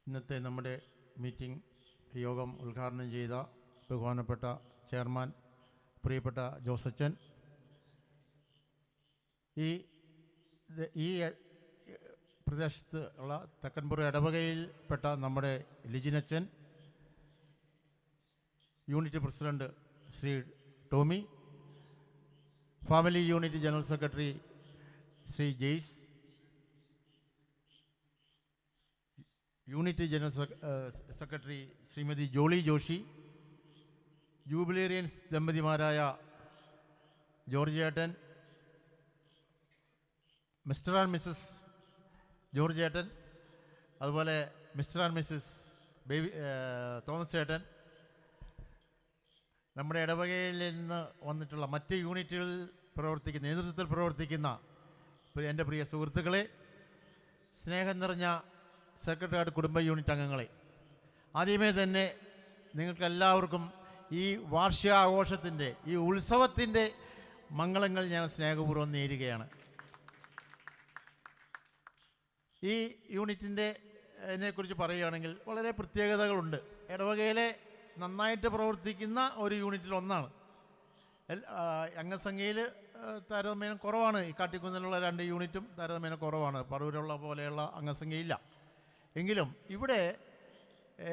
ഇന്നത്തെ നമ്മുടെ മീറ്റിംഗ് യോഗം ഉദ്ഘാടനം ചെയ്ത ബഹുമാനപ്പെട്ട ചെയർമാൻ പ്രിയപ്പെട്ട ജോസച്ചൻ, ഈ പ്രദേശത്ത് ഉള്ള തെക്കൻപുറ ഇടവകയിൽപ്പെട്ട നമ്മുടെ ലിജിനച്ചൻ, unit president Shri Tomy, family unit general secretary Shri Jaise, unit general secretary Shrimati Jolly Joshi, jubilarians ദമ്പതിമാരായ ജോർജ് ഏട്ടൻ, മിസ്റ്റർ ആൻഡ് മിസ്സസ് ജോർജ് ഏട്ടൻ, അതുപോലെ മിസ്റ്റർ ആൻഡ് മിസ്സസ് തോമസ് ഏട്ടൻ, നമ്മുടെ ഇടവകയിൽ നിന്ന് വന്നിട്ടുള്ള മറ്റ് യൂണിറ്റുകളിൽ നേതൃത്വത്തിൽ പ്രവർത്തിക്കുന്ന എൻ്റെ പ്രിയ സുഹൃത്തുക്കളെ, സ്നേഹം നിറഞ്ഞ സെക്രട്ടേറിയറ്റ് കുടുംബ യൂണിറ്റ് അംഗങ്ങളെ, ആദ്യമേ തന്നെ നിങ്ങൾക്കെല്ലാവർക്കും ഈ വാർഷികാഘോഷത്തിൻ്റെ ഈ ഉത്സവത്തിൻ്റെ മംഗളങ്ങൾ ഞാൻ സ്നേഹപൂർവ്വം നേരുകയാണ്. ഈ യൂണിറ്റിൻ്റെ കുറിച്ച് പറയുകയാണെങ്കിൽ വളരെ പ്രത്യേകതകളുണ്ട്. ഇടവകയിലെ നന്നായിട്ട് പ്രവർത്തിക്കുന്ന ഒരു യൂണിറ്റിൽ ഒന്നാണ്. അംഗസംഖ്യയിൽ താരതമ്യേന കുറവാണ്. ഈ കാട്ടിക്കുന്നിലുള്ള 2 യൂണിറ്റും താരതമ്യേന കുറവാണ്. പറവൂരുള്ള പോലെയുള്ള അംഗസംഖ്യയില്ല. എങ്കിലും ഇവിടെ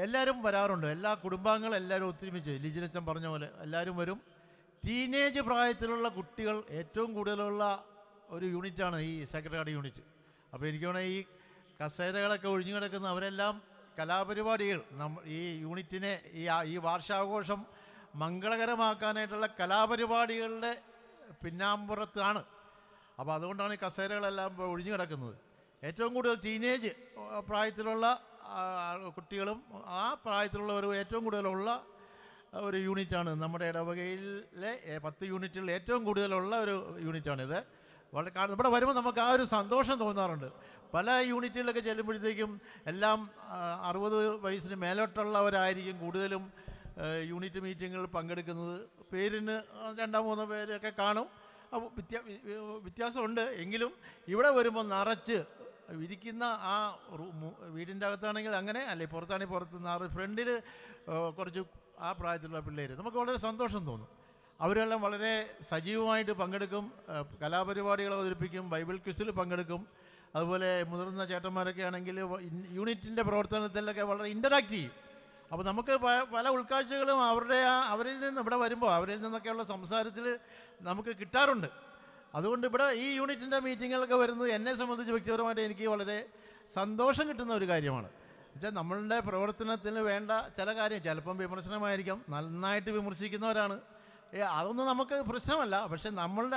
എല്ലാവരും വരാറുണ്ട്. എല്ലാ കുടുംബാംഗങ്ങളും എല്ലാവരും ഒത്തൊരുമിച്ച് ലിജിനച്ചൻ പറഞ്ഞ പോലെ എല്ലാവരും വരും. ടീനേജ് പ്രായത്തിലുള്ള കുട്ടികൾ ഏറ്റവും കൂടുതലുള്ള ഒരു യൂണിറ്റാണ് ഈ സെക്രട്ടറി യൂണിറ്റ്. അപ്പോൾ എനിക്ക് തോന്നുന്നത് ഈ കസേരകളൊക്കെ ഒഴിഞ്ഞു കിടക്കുന്ന അവരെല്ലാം കലാപരിപാടികൾ ഈ യൂണിറ്റിനെ ഈ വാർഷികാഘോഷം മംഗളകരമാക്കാനായിട്ടുള്ള കലാപരിപാടികളുടെ പിന്നാമ്പുറത്താണ്. അപ്പോൾ അതുകൊണ്ടാണ് ഈ കസേരകളെല്ലാം ഒഴിഞ്ഞു കിടക്കുന്നത്. ഏറ്റവും കൂടുതൽ ടീനേജ് പ്രായത്തിലുള്ള കുട്ടികളും ആ പ്രായത്തിലുള്ളവരും ഏറ്റവും കൂടുതലുള്ള ഒരു യൂണിറ്റാണ് നമ്മുടെ ഇടവകയിലെ 10 യൂണിറ്റുകളിൽ ഏറ്റവും കൂടുതലുള്ള ഒരു യൂണിറ്റാണിത്. വളരെ ഇവിടെ വരുമ്പോൾ നമുക്ക് ആ ഒരു സന്തോഷം തോന്നാറുണ്ട്. പല യൂണിറ്റുകളിലൊക്കെ ചെല്ലുമ്പോഴത്തേക്കും എല്ലാം 60 വയസ്സിന് മേലോട്ടുള്ളവരായിരിക്കും കൂടുതലും യൂണിറ്റ് മീറ്റിങ്ങുകളിൽ പങ്കെടുക്കുന്നത്. പേരിന് 2-3 പേരൊക്കെ കാണും. അപ്പോൾ വ്യത്യാസമുണ്ട്. എങ്കിലും ഇവിടെ വരുമ്പോൾ നിറച്ച് ഇരിക്കുന്ന ആ വീടിൻ്റെ അകത്താണെങ്കിൽ അങ്ങനെ അല്ലെ, പുറത്താണെങ്കിൽ പുറത്ത് ഫ്രണ്ടിൽ കുറച്ച് ആ പ്രായത്തിലുള്ള പിള്ളേർ, നമുക്ക് വളരെ സന്തോഷം തോന്നും. അവരെല്ലാം വളരെ സജീവമായിട്ട് പങ്കെടുക്കും. കലാപരിപാടികൾ അവതരിപ്പിക്കും, ബൈബിൾ ക്വിസിൽ പങ്കെടുക്കും. അതുപോലെ മുതിർന്ന ചേട്ടന്മാരൊക്കെ ആണെങ്കിൽ യൂണിറ്റിൻ്റെ പ്രവർത്തനത്തിലൊക്കെ വളരെ ഇൻ്ററാക്ട് ചെയ്യും. അപ്പോൾ നമുക്ക് പല ഉൾക്കാഴ്ചകളും അവരിൽ നിന്ന് ഇവിടെ വരുമ്പോൾ അവരിൽ നിന്നൊക്കെയുള്ള സംസാരത്തിൽ നമുക്ക് കിട്ടാറുണ്ട്. അതുകൊണ്ട് ഇവിടെ ഈ യൂണിറ്റിൻ്റെ മീറ്റിങ്ങുകളൊക്കെ വരുന്നത് എന്നെ സംബന്ധിച്ച് വ്യക്തിപരമായിട്ട് എനിക്ക് വളരെ സന്തോഷം കിട്ടുന്ന ഒരു കാര്യമാണ്. എന്നുവെച്ചാൽ നമ്മളുടെ പ്രവർത്തനത്തിന് വേണ്ട ചില കാര്യം ചിലപ്പം വിമർശനമായിരിക്കാം, നന്നായിട്ട് വിമർശിക്കുന്നവരാണ്, അതൊന്നും നമുക്ക് പ്രശ്നമല്ല. പക്ഷെ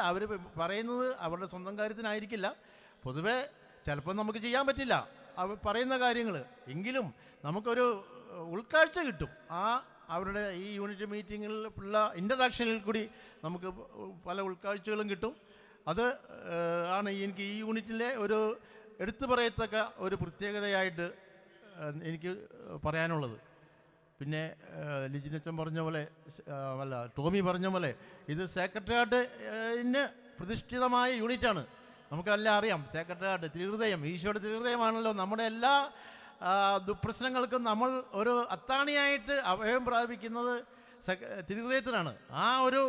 അവർ പറയുന്നത് അവരുടെ സ്വന്തം കാര്യത്തിനായിരിക്കില്ല. പൊതുവേ ചിലപ്പം നമുക്ക് ചെയ്യാൻ പറ്റില്ല അവർ പറയുന്ന കാര്യങ്ങൾ, എങ്കിലും നമുക്കൊരു ഉൾക്കാഴ്ച കിട്ടും. അവരുടെ ഈ യൂണിറ്റ് മീറ്റിങ്ങിലുള്ള ഇൻ്ററാക്ഷനിൽ കൂടി നമുക്ക് പല ഉൾക്കാഴ്ചകളും കിട്ടും. അത് ആണ് എനിക്ക് ഈ യൂണിറ്റിലെ ഒരു എടുത്തു പറയത്തക്ക ഒരു പ്രത്യേകതയായിട്ട് എനിക്ക് പറയാനുള്ളത്. പിന്നെ ലിജിനച്ചൻ പറഞ്ഞ പോലെ ടോമി പറഞ്ഞ പോലെ ഇത് സെക്രട്ടേറിയറ്റിന് പ്രതിഷ്ഠിതമായ യൂണിറ്റാണ്. നമുക്കെല്ലാം അറിയാം, സെക്രട്ടേറിയറ്റ് തിരുഹൃദയം, ഈശോയുടെ തിരുഹൃദയമാണല്ലോ. നമ്മുടെ എല്ലാ ദുഃപ്രശ്നങ്ങൾക്കും നമ്മൾ ഒരു അത്താണിയായിട്ട് അഭയം പ്രാപിക്കുന്നത് തിരുഹൃദയത്തിനാണ്. ആ ഒരു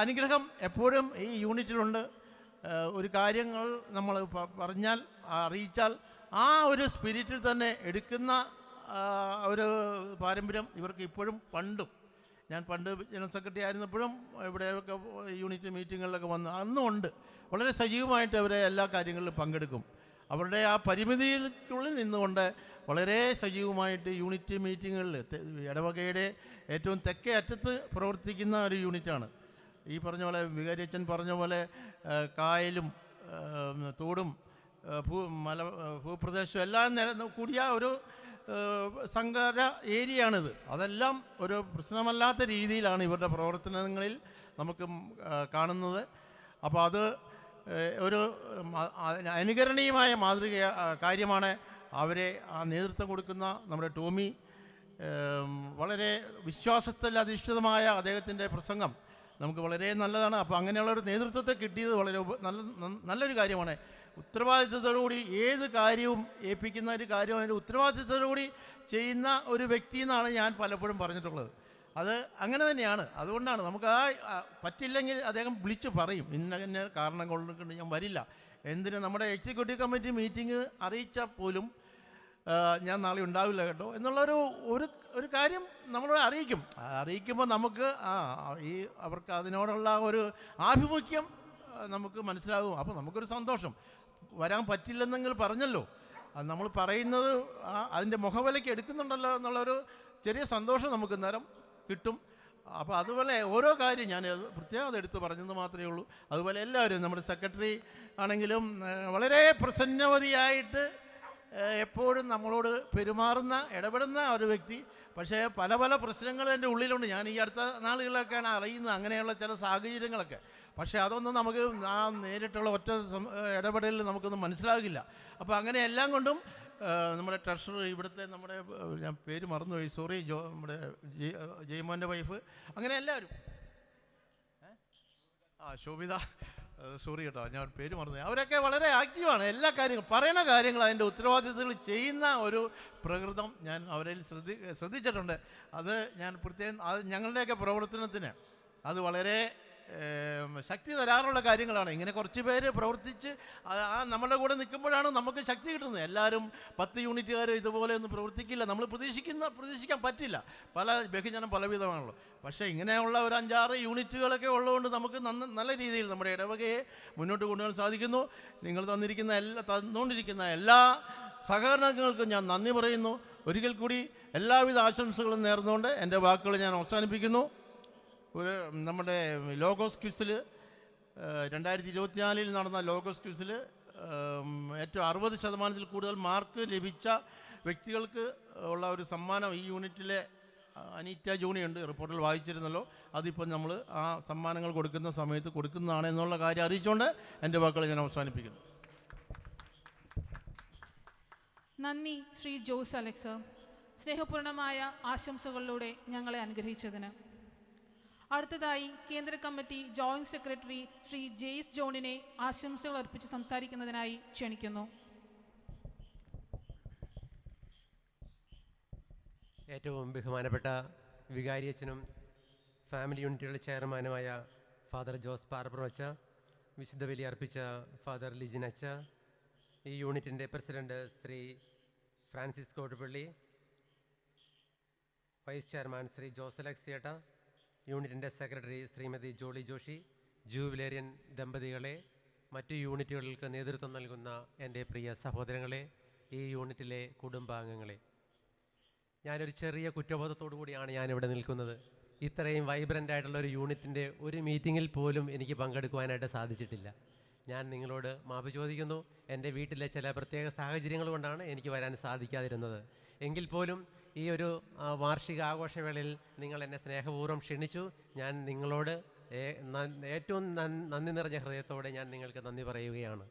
അനുഗ്രഹം എപ്പോഴും ഈ യൂണിറ്റിലുണ്ട്. ഒരു കാര്യങ്ങൾ നമ്മൾ പറഞ്ഞാൽ അറിയിച്ചാൽ ആ ഒരു സ്പിരിറ്റിൽ തന്നെ എടുക്കുന്ന ഒരു പാരമ്പര്യം ഇവർക്ക് ഇപ്പോഴും ഞാൻ പണ്ട് ജനറൽ സെക്രട്ടറി ആയിരുന്നപ്പോഴും ഇവിടെയൊക്കെ യൂണിറ്റ് മീറ്റിങ്ങുകളിലൊക്കെ വന്ന് അന്നും ഉണ്ട്. വളരെ സജീവമായിട്ട് അവരെ എല്ലാ കാര്യങ്ങളിലും പങ്കെടുക്കും. അവരുടെ ആ പരിമിതിക്കുള്ളിൽ നിന്നുകൊണ്ട് വളരെ സജീവമായിട്ട് യൂണിറ്റ് മീറ്റിങ്ങുകളിൽ ഇടവകയുടെ ഏറ്റവും തെക്കേ അറ്റത്ത് പ്രവർത്തിക്കുന്ന ഒരു യൂണിറ്റാണ്. ഈ പറഞ്ഞ പോലെ വികാരിയച്ഛൻ പറഞ്ഞ പോലെ കായലും തോടും ഭൂപ്രദേശവും എല്ലാം കൂടിയ ഒരു സങ്കര ഏരിയയാണിത്. അതെല്ലാം ഒരു പ്രശ്നമല്ലാത്ത രീതിയിലാണ് ഇവരുടെ പ്രവർത്തനങ്ങളിൽ നമുക്ക് കാണുന്നത്. അപ്പോൾ അത് ഒരു അനുകരണീയമായ മാതൃക കാര്യമാണ്. അവരെ ആ നേതൃത്വം കൊടുക്കുന്ന നമ്മുടെ ടോമി വളരെ വിശ്വാസത്തിൽ അധിഷ്ഠിതമായ അദ്ദേഹത്തിൻ്റെ പ്രസംഗം നമുക്ക് വളരെ നല്ലതാണ്. അപ്പോൾ അങ്ങനെയുള്ളൊരു നേതൃത്വത്തെ കിട്ടിയത് വളരെ നല്ലൊരു കാര്യമാണ്. ഉത്തരവാദിത്വത്തോടുകൂടി ഏത് കാര്യവും ഏൽപ്പിക്കുന്ന ഒരു കാര്യം അതിൻ്റെ ഉത്തരവാദിത്വത്തോടുകൂടി ചെയ്യുന്ന ഒരു വ്യക്തി എന്നാണ് ഞാൻ പലപ്പോഴും പറഞ്ഞിട്ടുള്ളത്. അത് അങ്ങനെ തന്നെയാണ്. അതുകൊണ്ടാണ് നമുക്ക് പറ്റില്ലെങ്കിൽ അദ്ദേഹം വിളിച്ചു പറയും, ഇന്ന കാരണം കൊണ്ട് ഞാൻ വരില്ല. എന്തിന് നമ്മുടെ എക്സിക്യൂട്ടീവ് കമ്മിറ്റി മീറ്റിംഗ് അറിയിച്ചാൽ പോലും ഞാൻ നാളെ ഉണ്ടാവില്ല കേട്ടോ എന്നുള്ളൊരു ഒരു കാര്യം നമ്മളെ അറിയിക്കുമ്പോൾ നമുക്ക് അവർക്ക് അതിനോടുള്ള ഒരു ആഭിമുഖ്യം നമുക്ക് മനസ്സിലാകും. അപ്പോൾ നമുക്കൊരു സന്തോഷം. വരാൻ പറ്റില്ലെന്നെങ്കിൽ പറഞ്ഞല്ലോ, അത് നമ്മൾ പറയുന്നത് അതിൻ്റെ മുഖവിലയ്ക്ക് എടുക്കുന്നുണ്ടല്ലോ എന്നുള്ളൊരു ചെറിയ സന്തോഷം നമുക്ക് നേരം കിട്ടും. അപ്പോൾ അതുപോലെ ഓരോ കാര്യം ഞാൻ പ്രത്യേകം അതെടുത്ത് പറഞ്ഞെന്ന് മാത്രമേ ഉള്ളൂ. അതുപോലെ എല്ലാവരും നമ്മുടെ സെക്രട്ടറി ആണെങ്കിലും വളരെ പ്രസന്നവതിയായിട്ട് എപ്പോഴും നമ്മളോട് പെരുമാറുന്ന ഇടപെടുന്ന ഒരു വ്യക്തി. പക്ഷേ പല പല പ്രശ്നങ്ങൾ എൻ്റെ ഉള്ളിലുണ്ട്. ഞാൻ ഈ അടുത്ത നാളുകളിലൊക്കെയാണ് അറിയുന്നത് അങ്ങനെയുള്ള ചില സാഹചര്യങ്ങളൊക്കെ. പക്ഷേ അതൊന്നും നമുക്ക് ആ നേരിട്ടുള്ള ഒറ്റ ഇടപെടലിൽ നമുക്കൊന്നും മനസ്സിലാകില്ല. അപ്പോൾ അങ്ങനെ എല്ലാം കൊണ്ടും നമ്മുടെ ട്രഷറർ ഇവിടുത്തെ നമ്മുടെ ഞാൻ പേര് മറന്നുപോയി, സോറി, നമ്മുടെ ജയ്മോൻ്റെ വൈഫ്, അങ്ങനെ എല്ലാവരും ശോഭിത സോറി കേട്ടോ, ഞാൻ പേര് മറന്നു. അവരൊക്കെ വളരെ ആക്റ്റീവാണ്. എല്ലാ കാര്യങ്ങളും പറയുന്ന കാര്യങ്ങൾ അതിൻ്റെ ഉത്തരവാദിത്തങ്ങൾ ചെയ്യുന്ന ഒരു പ്രകൃതം ഞാൻ അവരിൽ ശ്രദ്ധിച്ചിട്ടുണ്ട്. അത് ഞാൻ പ്രത്യേകം അത് ഞങ്ങളുടെയൊക്കെ പ്രവർത്തനത്തിന് അത് വളരെ ശക്തി തരാറുള്ള കാര്യങ്ങളാണ്. ഇങ്ങനെ കുറച്ച് പേര് പ്രവർത്തിച്ച് നമ്മളുടെ കൂടെ നിൽക്കുമ്പോഴാണ് നമുക്ക് ശക്തി കിട്ടുന്നത്. എല്ലാവരും 10 യൂണിറ്റുകാർ ഇതുപോലെ ഒന്നും പ്രവർത്തിക്കില്ല. നമ്മൾ പ്രതീക്ഷിക്കാൻ പറ്റില്ല. ബഹുജനം പലവിധമാണല്ലോ. പക്ഷേ ഇങ്ങനെയുള്ള ഒരു 5-6 യൂണിറ്റുകളൊക്കെ ഉള്ളതുകൊണ്ട് നമുക്ക് നല്ല രീതിയിൽ നമ്മുടെ ഇടവകയെ മുന്നോട്ട് കൊണ്ടുപോകാൻ സാധിക്കുന്നു. നിങ്ങൾ തന്നുകൊണ്ടിരിക്കുന്ന എല്ലാ സഹകരണങ്ങൾക്കും ഞാൻ നന്ദി പറയുന്നു. ഒരിക്കൽ കൂടി എല്ലാവിധ ആശംസകളും നേർന്നുകൊണ്ട് എൻ്റെ വാക്കുകൾ ഞാൻ അവസാനിപ്പിക്കുന്നു. നമ്മുടെ ലോഗോസ് ക്വിസിൽ 2024 നടന്ന ലോഗോസ് ക്വിസിൽ ഏറ്റവും 60% കൂടുതൽ മാർക്ക് ലഭിച്ച വ്യക്തികൾക്ക് ഉള്ള ഒരു സമ്മാനം ഈ യൂണിറ്റിലെ അനീറ്റ ജോണിയുണ്ട്, റിപ്പോർട്ടിൽ വായിച്ചിരുന്നല്ലോ. അതിപ്പോൾ നമ്മൾ ആ സമ്മാനങ്ങൾ കൊടുക്കുന്ന സമയത്ത് കൊടുക്കുന്നതാണ് എന്നുള്ള കാര്യം അറിയിച്ചുകൊണ്ട് എൻ്റെ വാക്കുകൾ ഞാൻ അവസാനിപ്പിക്കുന്നു. നന്ദി ശ്രീ ജോസ് അലക്സ്, സ്നേഹപൂർണമായ ആശംസകളിലൂടെ ഞങ്ങളെ അനുഗ്രഹിച്ചതിന്. അടുത്തതായി കേന്ദ്ര committee joint secretary Shri Jaise ജോണിനെ ആശംസകൾ അർപ്പിച്ച് സംസാരിക്കുന്നതിനായി ക്ഷണിക്കുന്നു. ഏറ്റവും ബഹുമാനപ്പെട്ട വികാരിയച്ഛനും ഫാമിലി യൂണിറ്റുകളുടെ ചെയർമാനുമായ ഫാദർ ജോസ് പാറപ്പുറം അച്ച, വിശുദ്ധ ബലി അർപ്പിച്ച ഫാദർ ലിജിൻ അച്ച, ഈ യൂണിറ്റിൻ്റെ president Shri Francis Kottupally, vice chairman Shri Jose അലക്സിയേട്ട, യൂണിറ്റിൻ്റെ സെക്രട്ടറി ശ്രീമതി ജോളി ജോഷി, ജൂബിലേറിയൻ ദമ്പതികളെ, മറ്റു യൂണിറ്റുകൾക്ക് നേതൃത്വം നൽകുന്ന എൻ്റെ പ്രിയ സഹോദരങ്ങളെ, ഈ യൂണിറ്റിലെ കുടുംബാംഗങ്ങളെ, ഞാനൊരു ചെറിയ കുറ്റബോധത്തോടു കൂടിയാണ് ഞാനിവിടെ നിൽക്കുന്നത്. ഇത്രയും വൈബ്രൻ്റ് ആയിട്ടുള്ള ഒരു യൂണിറ്റിൻ്റെ ഒരു മീറ്റിങ്ങിൽ പോലും എനിക്ക് പങ്കെടുക്കുവാനായിട്ട് സാധിച്ചിട്ടില്ല. ഞാൻ നിങ്ങളോട് മാപ്പ് ചോദിക്കുന്നു. എൻ്റെ വീട്ടിലെ ചില പ്രത്യേക സാഹചര്യങ്ങൾ കൊണ്ടാണ് എനിക്ക് വരാൻ സാധിക്കാതിരുന്നത്. എങ്കിൽ പോലും ഈ ഒരു വാർഷിക ആഘോഷവേളയിൽ നിങ്ങൾ എന്നെ സ്നേഹപൂർവ്വം ക്ഷണിച്ചു. ഞാൻ നിങ്ങളോട് ഏറ്റവും നന്ദി നിറഞ്ഞ ഹൃദയത്തോടെ ഞാൻ നിങ്ങൾക്ക് നന്ദി പറയുകയാണ്.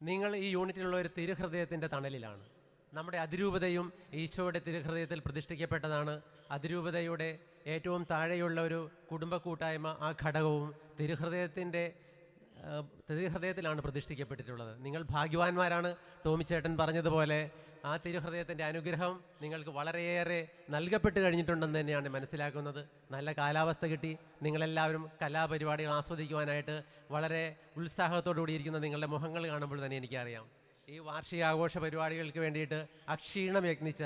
നിങ്ങൾ ഈ യൂണിറ്റിലുള്ള ഒരു തിരുഹൃദയത്തിൻ്റെ തണലിലാണ്. നമ്മുടെ അതിരൂപതയും ഈശോയുടെ തിരുഹൃദയത്തിൽ പ്രതിഷ്ഠിക്കപ്പെട്ടതാണ്. അതിരൂപതയുടെ ഏറ്റവും താഴെയുള്ള ഒരു കുടുംബ കൂട്ടായ്മ, ആ ഘടകവും തിരുഹൃദയത്തിലാണ് പ്രതിഷ്ഠിക്കപ്പെട്ടിട്ടുള്ളത്. നിങ്ങൾ ഭാഗ്യവാന്മാരാണ്. ടോമിച്ചേട്ടൻ പറഞ്ഞതുപോലെ ആ തിരുഹൃദയത്തിൻ്റെ അനുഗ്രഹം നിങ്ങൾക്ക് വളരെയേറെ നൽകപ്പെട്ട് കഴിഞ്ഞിട്ടുണ്ടെന്ന് തന്നെയാണ് മനസ്സിലാക്കുന്നത്. നല്ല കാലാവസ്ഥ കിട്ടി. നിങ്ങളെല്ലാവരും കലാപരിപാടികൾ ആസ്വദിക്കുവാനായിട്ട് വളരെ ഉത്സാഹത്തോടു കൂടിയിരിക്കുന്ന നിങ്ങളുടെ മുഖങ്ങൾ കാണുമ്പോൾ തന്നെ എനിക്കറിയാം. ഈ വാർഷികാഘോഷ പരിപാടികൾക്ക് വേണ്ടിയിട്ട് അക്ഷീണം യത്നിച്ച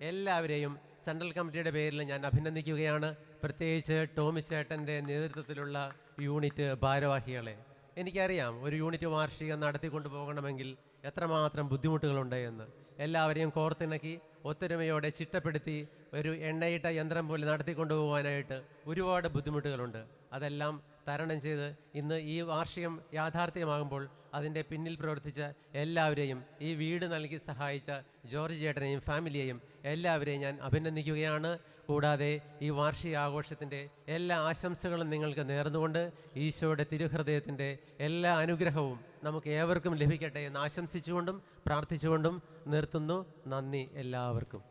എല്ലാവരെയും സെൻട്രൽ കമ്മിറ്റിയുടെ പേരിൽ ഞാൻ അഭിനന്ദിക്കുകയാണ്. പ്രത്യേകിച്ച് ടോമിച്ചേട്ടൻ്റെ നേതൃത്വത്തിലുള്ള യൂണിറ്റ് ഭാരവാഹികളെ. എനിക്കറിയാം ഒരു യൂണിറ്റ് വാർഷികം നടത്തിക്കൊണ്ടു പോകണമെങ്കിൽ എത്രമാത്രം ബുദ്ധിമുട്ടുകളുണ്ട് എന്ന്. എല്ലാവരെയും കോർത്തിണക്കി ഒത്തൊരുമയോടെ ചിട്ടപ്പെടുത്തി ഒരു എണ്ണയിട്ട യന്ത്രം പോലെ നടത്തിക്കൊണ്ടു പോകാനായിട്ട് ഒരുപാട് ബുദ്ധിമുട്ടുകളുണ്ട്. അതെല്ലാം തരണം ചെയ്ത് ഇന്ന് ഈ വാർഷികം യാഥാർത്ഥ്യമാകുമ്പോൾ അതിൻ്റെ പിന്നിൽ പ്രവർത്തിച്ച എല്ലാവരെയും, ഈ വീട് നൽകി സഹായിച്ച ജോർജ് ചേട്ടനെയും ഫാമിലിയെയും എല്ലാവരെയും ഞാൻ അഭിനന്ദിക്കുകയാണ്. കൂടാതെ ഈ വാർഷിക ആഘോഷത്തിൻ്റെ എല്ലാ ആശംസകളും നിങ്ങൾക്ക് നേർന്നുകൊണ്ട് ഈശോയുടെ തിരുഹൃദയത്തിൻ്റെ എല്ലാ അനുഗ്രഹവും നമുക്ക് ഏവർക്കും ലഭിക്കട്ടെ എന്ന് ആശംസിച്ചുകൊണ്ടും പ്രാർത്ഥിച്ചുകൊണ്ടും നിർത്തുന്നു. നന്ദി എല്ലാവർക്കും.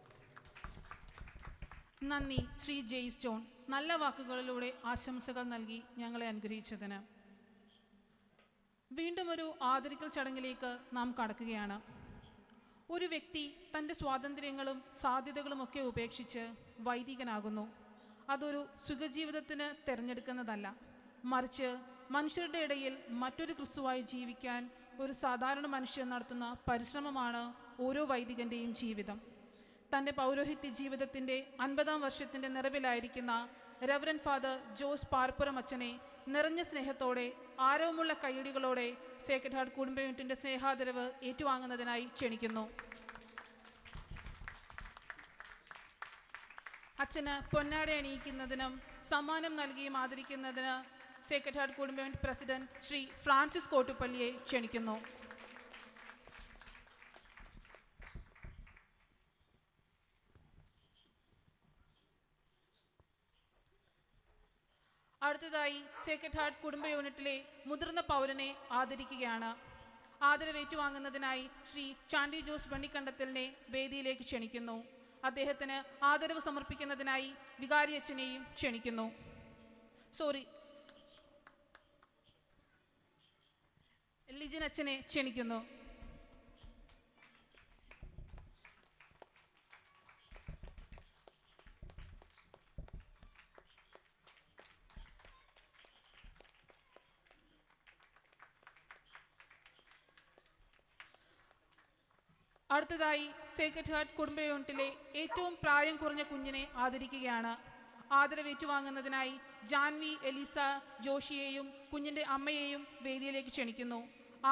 നന്ദി ശ്രീ ജെയ്സ് ജോൺ, നല്ല വാക്കുകളിലൂടെ ആശംസകൾ നൽകി ഞങ്ങളെ അനുഗ്രഹിച്ചതിന്. വീണ്ടും ഒരു ആദരിക്കൽ ചടങ്ങിലേക്ക് നാം കടക്കുകയാണ്. ഒരു വ്യക്തി തൻ്റെ സ്വാതന്ത്ര്യങ്ങളും സാധ്യതകളുമൊക്കെ ഉപേക്ഷിച്ച് വൈദികനാകുന്നു. അതൊരു സുഖജീവിതത്തിന് തിരഞ്ഞെടുക്കുന്നതല്ല, മറിച്ച് മനുഷ്യരുടെ ഇടയിൽ മറ്റൊരു ക്രിസ്തുവായി ജീവിക്കാൻ ഒരു സാധാരണ മനുഷ്യൻ നടത്തുന്ന പരിശ്രമമാണ് ഓരോ വൈദികൻ്റെയും ജീവിതം. തൻ്റെ പൗരോഹിത്യ ജീവിതത്തിൻ്റെ 50-ാം വർഷത്തിൻ്റെ നിറവിലായിരിക്കുന്ന റെവറൻഡ് ഫാദർ ജോസ് പാറപ്പുറം അച്ഛനെ നിറഞ്ഞ സ്നേഹത്തോടെ ആരവമുള്ള കയ്യടികളോടെ സേക്രഡ് ഹാർട്ട് കുടുംബ യൂണിറ്റിൻ്റെ സ്നേഹാദരവ് ഏറ്റുവാങ്ങുന്നതിനായി ക്ഷണിക്കുന്നു. അച്ഛന് പൊന്നാട അണിയിക്കുന്നതിനും സമ്മാനം നൽകിയും ആദരിക്കുന്നതിന് സേക്രഡ് ഹാർട്ട് കുടുംബ യൂണിറ്റ് പ്രസിഡന്റ് ശ്രീ ഫ്രാൻസിസ് കോട്ടുപള്ളിയെ ക്ഷണിക്കുന്നു. അടുത്തതായി സേക്രഡ് ഹാർട്ട് കുടുംബ യൂണിറ്റിലെ മുതിർന്ന പൗരനെ ആദരിക്കുകയാണ്. ആദരവ് ഏറ്റുവാങ്ങുന്നതിനായി ശ്രീ ചാണ്ടി ജോസ് വെണ്ണിക്കണ്ടത്തിലിനെ വേദിയിലേക്ക് ക്ഷണിക്കുന്നു. അദ്ദേഹത്തിന് ആദരവ് സമർപ്പിക്കുന്നതിനായി വികാരിയച്ഛനെയും ക്ഷണിക്കുന്നു. ലിജിനച്ചനെ ക്ഷണിക്കുന്നു. അടുത്തതായി സേക്രഡ് ഹാർട്ട് കുടുംബ യൂണിറ്റിലെ ഏറ്റവും പ്രായം കുറഞ്ഞ കുഞ്ഞിനെ ആദരിക്കുകയാണ്. ആദരവ് ഏറ്റുവാങ്ങുന്നതിനായി ജാൻവി എലീസ ജോഷിയെയും കുഞ്ഞിൻ്റെ അമ്മയെയും വേദിയിലേക്ക് ക്ഷണിക്കുന്നു.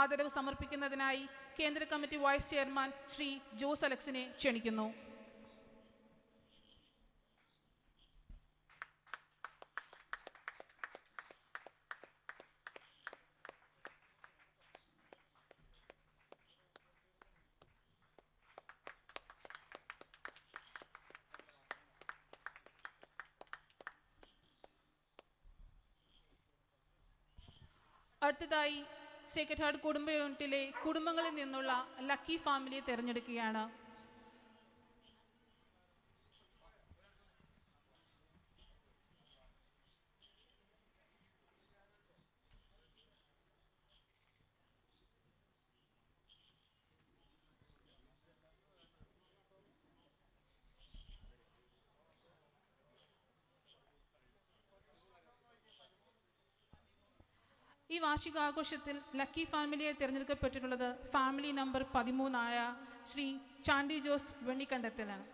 ആദരവ് സമർപ്പിക്കുന്നതിനായി കേന്ദ്ര committee vice chairman Shri Jose അലക്സിനെ ക്ഷണിക്കുന്നു. അടുത്തതായി സേക്രഡ് ഹാർട്ട് കുടുംബ യൂണിറ്റിലെ കുടുംബങ്ങളിൽ നിന്നുള്ള ലക്കി ഫാമിലിയെ തിരഞ്ഞെടുക്കുകയാണ്. ഈ വാർഷികാഘോഷത്തിൽ ലക്കി ഫാമിലിയെ തിരഞ്ഞെടുക്കപ്പെട്ടിട്ടുള്ളത് ഫാമിലി നമ്പർ 13 ശ്രീ ചാണ്ടി ജോസ് വെണ്ണിക്കണ്ടത്തിലാണ്.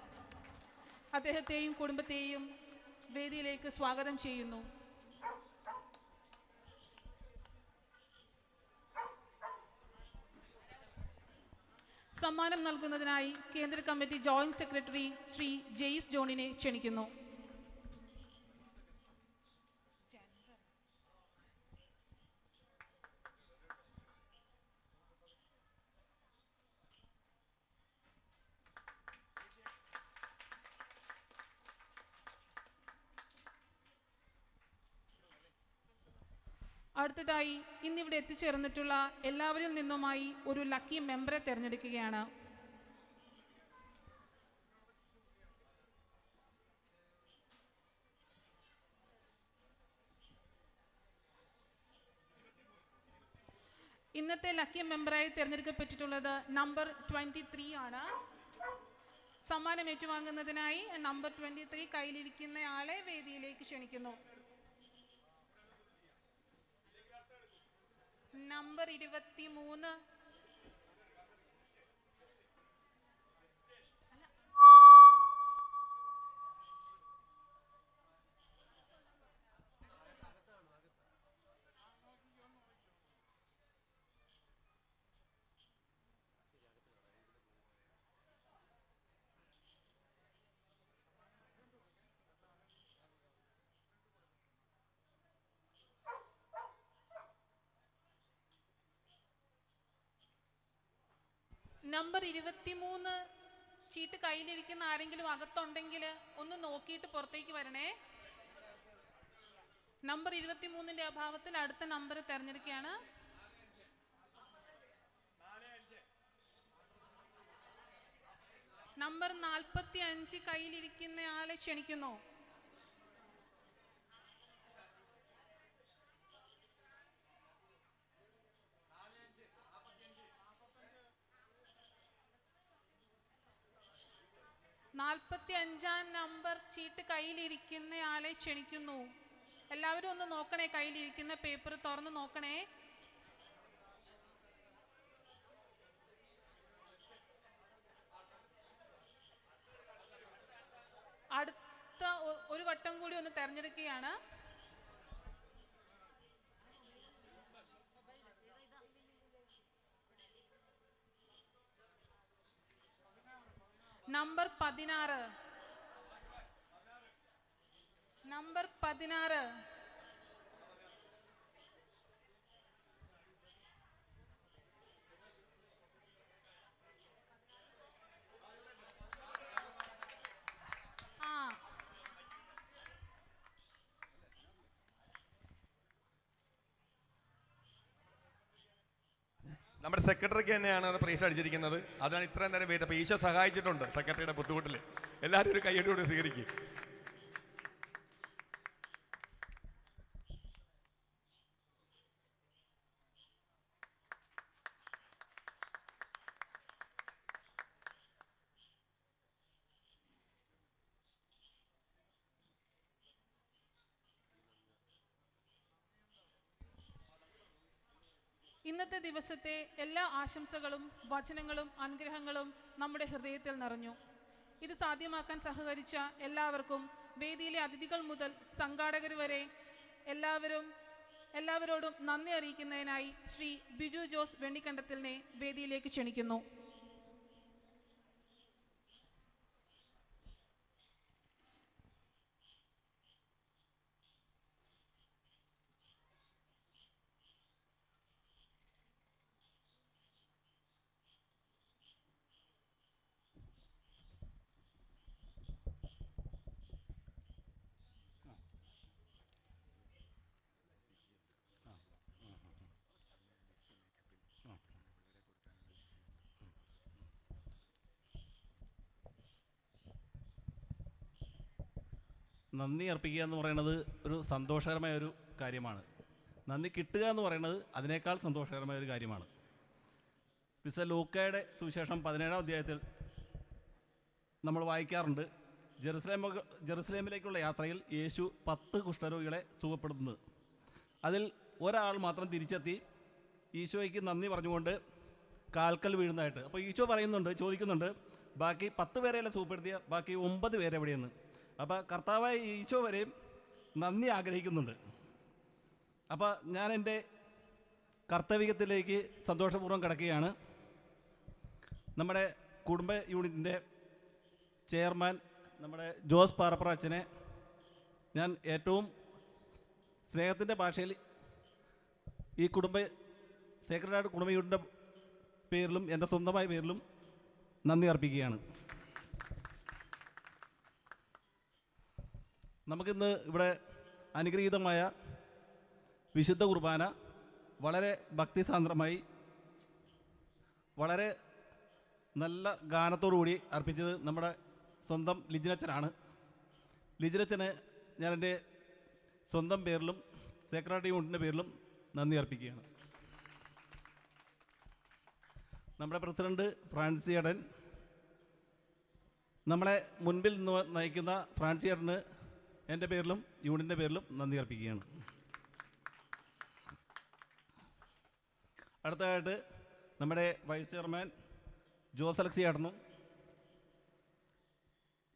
അദ്ദേഹത്തെയും കുടുംബത്തെയും വേദിയിലേക്ക് സ്വാഗതം ചെയ്യുന്നു. സമ്മാനം നൽകുന്നതിനായി കേന്ദ്ര committee joint secretary Shri Jaise ജോണിനെ ക്ഷണിക്കുന്നു. അടുത്തതായി ഇന്നിവിടെ എത്തിച്ചേർന്നിട്ടുള്ള എല്ലാവരിൽ നിന്നുമായി ഒരു ലക്കി മെമ്പറെ തിരഞ്ഞെടുക്കുകയാണ്. ഇന്നത്തെ ലക്കി മെമ്പറായി തിരഞ്ഞെടുക്കപ്പെട്ടിട്ടുള്ളത് നമ്പർ 23 ആണ്. സമ്മാനം ഏറ്റുവാങ്ങുന്നതിനായി നമ്പർ 23 കയ്യിലിരിക്കുന്നയാളെ വേദിയിലേക്ക് ക്ഷണിക്കുന്നു. നമ്പർ 23 നമ്പർ 23 ചീട്ട് കയ്യിലിരിക്കുന്ന ആരെങ്കിലും അകത്തുണ്ടെങ്കിൽ ഒന്ന് നോക്കിയിട്ട് പുറത്തേക്ക് വരണേ. നമ്പർ 23ന്റെ അഭാവത്തിൽ അടുത്ത നമ്പർ തിരഞ്ഞെടുക്കുകയാണ്. നമ്പർ 45 കയ്യിലിരിക്കുന്ന ആളെ ക്ഷണിക്കുന്നു. നാൽപ്പത്തിയഞ്ചാം നമ്പർ ചീട്ട് കയ്യിലിരിക്കുന്ന ആളെ ക്ഷണിക്കുന്നു. എല്ലാവരും ഒന്ന് നോക്കണേ, കയ്യിലിരിക്കുന്ന പേപ്പർ തുറന്ന് നോക്കണേ. അടുത്ത ഒരു വട്ടം കൂടി ഒന്ന് തെരഞ്ഞെടുക്കുകയാണ്. നമ്പർ 16 നമ്പർ 16 നമ്മുടെ സെക്രട്ടറിക്ക് തന്നെയാണ് അത് പ്രൈസ് അടിച്ചിരിക്കുന്നത്. അതാണ് ഇത്രയും നേരം വെയിറ്റ്. അപ്പോൾ ഈശോ സഹായിച്ചിട്ടുണ്ട് സെക്രട്ടറിയുടെ ബുദ്ധിമുട്ടിൽ. എല്ലാവരും ഒരു കയ്യടിയോടെ സ്വീകരിക്കും. ഇന്നത്തെ ദിവസത്തെ എല്ലാ ആശംസകളും വചനങ്ങളും അനുഗ്രഹങ്ങളും നമ്മുടെ ഹൃദയത്തിൽ നിറഞ്ഞു. ഇത് സാധ്യമാക്കാൻ സഹകരിച്ച എല്ലാവർക്കും, വേദിയിലെ അതിഥികൾ മുതൽ സംഘാടകർ വരെ എല്ലാവരോടും നന്ദി അറിയിക്കുന്നതിനായി ശ്രീ ബിജു ജോസ് വെണ്ണിക്കണ്ടത്തിലിനെ വേദിയിലേക്ക് ക്ഷണിക്കുന്നു. നന്ദി അർപ്പിക്കുക എന്ന് പറയുന്നത് ഒരു സന്തോഷകരമായ ഒരു കാര്യമാണ്. നന്ദി കിട്ടുക എന്ന് പറയുന്നത് അതിനേക്കാൾ സന്തോഷകരമായ ഒരു കാര്യമാണ്. വിശുദ്ധ ലൂക്കായുടെ സുവിശേഷം 17-ാം അധ്യായത്തിൽ നമ്മൾ വായിക്കാറുണ്ട്, ജെറുസലേമിലേക്കുള്ള യാത്രയിൽ യേശു 10 കുഷ്ഠരോഗികളെ സുഖപ്പെടുത്തുന്നത്. അതിൽ ഒരാൾ മാത്രം തിരിച്ചെത്തി ഈശോയ്ക്ക് നന്ദി പറഞ്ഞുകൊണ്ട് കാൽക്കൽ വീഴുന്നതായിട്ട്. അപ്പോൾ ഈശോ ചോദിക്കുന്നുണ്ട്, ബാക്കി 10 പേരെയല്ലേ സുഖപ്പെടുത്തിയ, ബാക്കി 9 പേരെവിടെയെന്ന്. അപ്പോൾ കർത്താവായ ഈശോ വരെയും നന്ദി ആഗ്രഹിക്കുന്നുണ്ട്. അപ്പോൾ ഞാൻ എൻ്റെ കർത്തവ്യത്തിലേക്ക് സന്തോഷപൂർവ്വം കിടക്കുകയാണ്. നമ്മുടെ കുടുംബ യൂണിറ്റിൻ്റെ ചെയർമാൻ നമ്മുടെ ജോസ് പാറപ്ര അച്ഛനെ ഞാൻ ഏറ്റവും സ്നേഹത്തിൻ്റെ ഭാഷയിൽ ഈ സേക്രഡ് കുടുംബ യൂണിറ്റിൻ്റെ പേരിലും എൻ്റെ സ്വന്തമായ പേരിലും നന്ദി അർപ്പിക്കുകയാണ്. നമുക്കിന്ന് ഇവിടെ അനുഗ്രഹീതമായ വിശുദ്ധ കുർബാന വളരെ ഭക്തിസാന്ദ്രമായി വളരെ നല്ല ഗാനത്തോടുകൂടി അർപ്പിച്ചത് നമ്മുടെ സ്വന്തം ലിജിനച്ചനാണ്. ലിജിനച്ചന് ഞാൻ എൻ്റെ സ്വന്തം പേരിലും സേക്രഡ് യൂണിറ്റിൻ്റെ പേരിലും നന്ദി അർപ്പിക്കുകയാണ്. നമ്മുടെ പ്രസിഡന്റ് ഫ്രാൻസി ഏടൻ, നമ്മളെ മുൻപിൽ നയിക്കുന്ന ഫ്രാൻസി ഏടന് എൻ്റെ പേരിലും യൂണിറ്റിൻ്റെ പേരിലും നന്ദി അർപ്പിക്കുകയാണ്. അടുത്തതായിട്ട് നമ്മുടെ വൈസ് ചെയർമാൻ ജോസ് അലക്സി ഏട്ടനും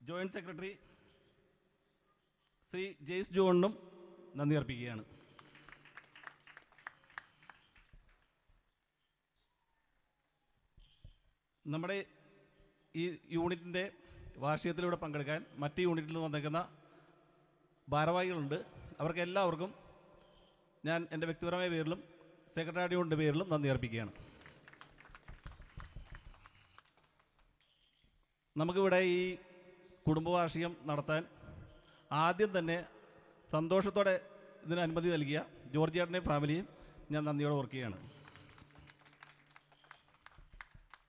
ജോയിൻറ്റ് സെക്രട്ടറി ശ്രീ ജെയ്സ് ജോണിനും നന്ദി അർപ്പിക്കുകയാണ്. നമ്മുടെ ഈ യൂണിറ്റിൻ്റെ വാർഷികത്തിലൂടെ പങ്കെടുക്കാൻ മറ്റ് യൂണിറ്റിൽ നിന്ന് വന്നേക്കുന്ന ഭാരവാഹികളുണ്ട്. അവർക്ക് എല്ലാവർക്കും ഞാൻ എൻ്റെ വ്യക്തിപരമായ പേരിലും സെക്രട്ടറി യൂണിറ്റിൻ്റെ പേരിലും നന്ദി അർപ്പിക്കുകയാണ്. നമുക്കിവിടെ ഈ കുടുംബവാർഷികം നടത്താൻ ആദ്യം തന്നെ സന്തോഷത്തോടെ ഇതിന് അനുമതി നൽകിയ ജോർജ് ചേട്ടൻ്റെയും ഫാമിലിയും ഞാൻ നന്ദിയോടെ ഓർക്കുകയാണ്.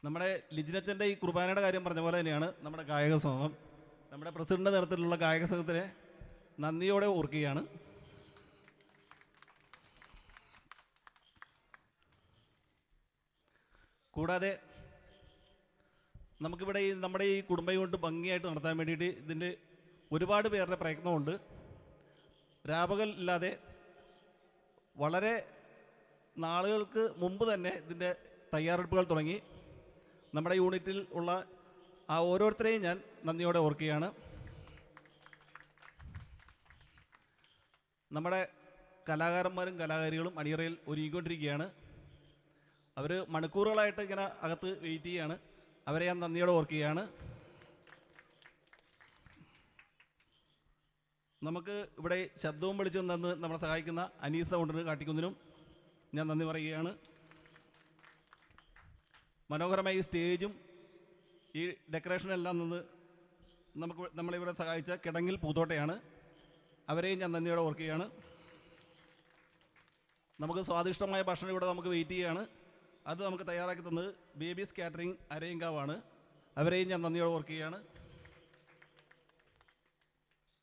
നമ്മുടെ ലിജിനച്ചൻ്റെ ഈ കുർബാനയുടെ കാര്യം പറഞ്ഞ പോലെ തന്നെയാണ് നമ്മുടെ ഗായക സംഘം. നമ്മുടെ പ്രസിഡൻ്റ് നേതൃത്വത്തിലുള്ള ഗായക സംഘത്തിനെ നന്ദിയോടെ ഓർക്കുകയാണ്. കൂടാതെ നമുക്കിവിടെ നമ്മുടെ ഈ കുടുംബ യൂണിറ്റ് ഭംഗിയായിട്ട് നടത്താൻ വേണ്ടിയിട്ട് ഇതിൻ്റെ ഒരുപാട് പേരുടെ പ്രയത്നമുണ്ട്. രാപകൽ ഇല്ലാതെ വളരെ നാളുകൾക്ക് മുമ്പ് തന്നെ ഇതിൻ്റെ തയ്യാറെടുപ്പുകൾ തുടങ്ങി. നമ്മുടെ യൂണിറ്റിൽ ഉള്ള ആ ഓരോരുത്തരെയും ഞാൻ നന്ദിയോടെ ഓർക്കുകയാണ്. നമ്മുടെ കലാകാരന്മാരും കലാകാരികളും അണിയറയിൽ ഒരുങ്ങിക്കൊണ്ടിരിക്കുകയാണ്. അവർ മണിക്കൂറുകളായിട്ട് ഇങ്ങനെ അകത്ത് വെയിറ്റ് ചെയ്യുകയാണ്. അവരെ ഞാൻ നന്ദിയോടെ ഓർക്കുകയാണ്. നമുക്ക് ഇവിടെ ശബ്ദവും വെളിച്ചവും തന്ന് നമ്മളെ സഹായിക്കുന്ന അനീസ് സൗണ്ടിന് കാട്ടിക്കുന്നിനും ഞാൻ നന്ദി പറയുകയാണ്. മനോഹരമായ ഈ സ്റ്റേജും ഈ ഡെക്കറേഷനെല്ലാം നിന്ന് നമ്മളിവിടെ സഹായിച്ച കിടങ്ങിൽ പൂത്തോട്ടയാണ്. അവരെയും ഞാൻ നന്ദിയോടെ ഓർക്കുകയാണ്. നമുക്ക് സ്വാദിഷ്ടമായ ഭക്ഷണം ഇവിടെ നമുക്ക് വെയിറ്റ് ചെയ്യുകയാണ്. അത് നമുക്ക് തയ്യാറാക്കി തന്നത് ബേബീസ് കാറ്ററിംഗ് അരയങ്കാവാണ്. അവരെയും ഞാൻ നന്ദിയോടെ ഓർക്കുകയാണ്.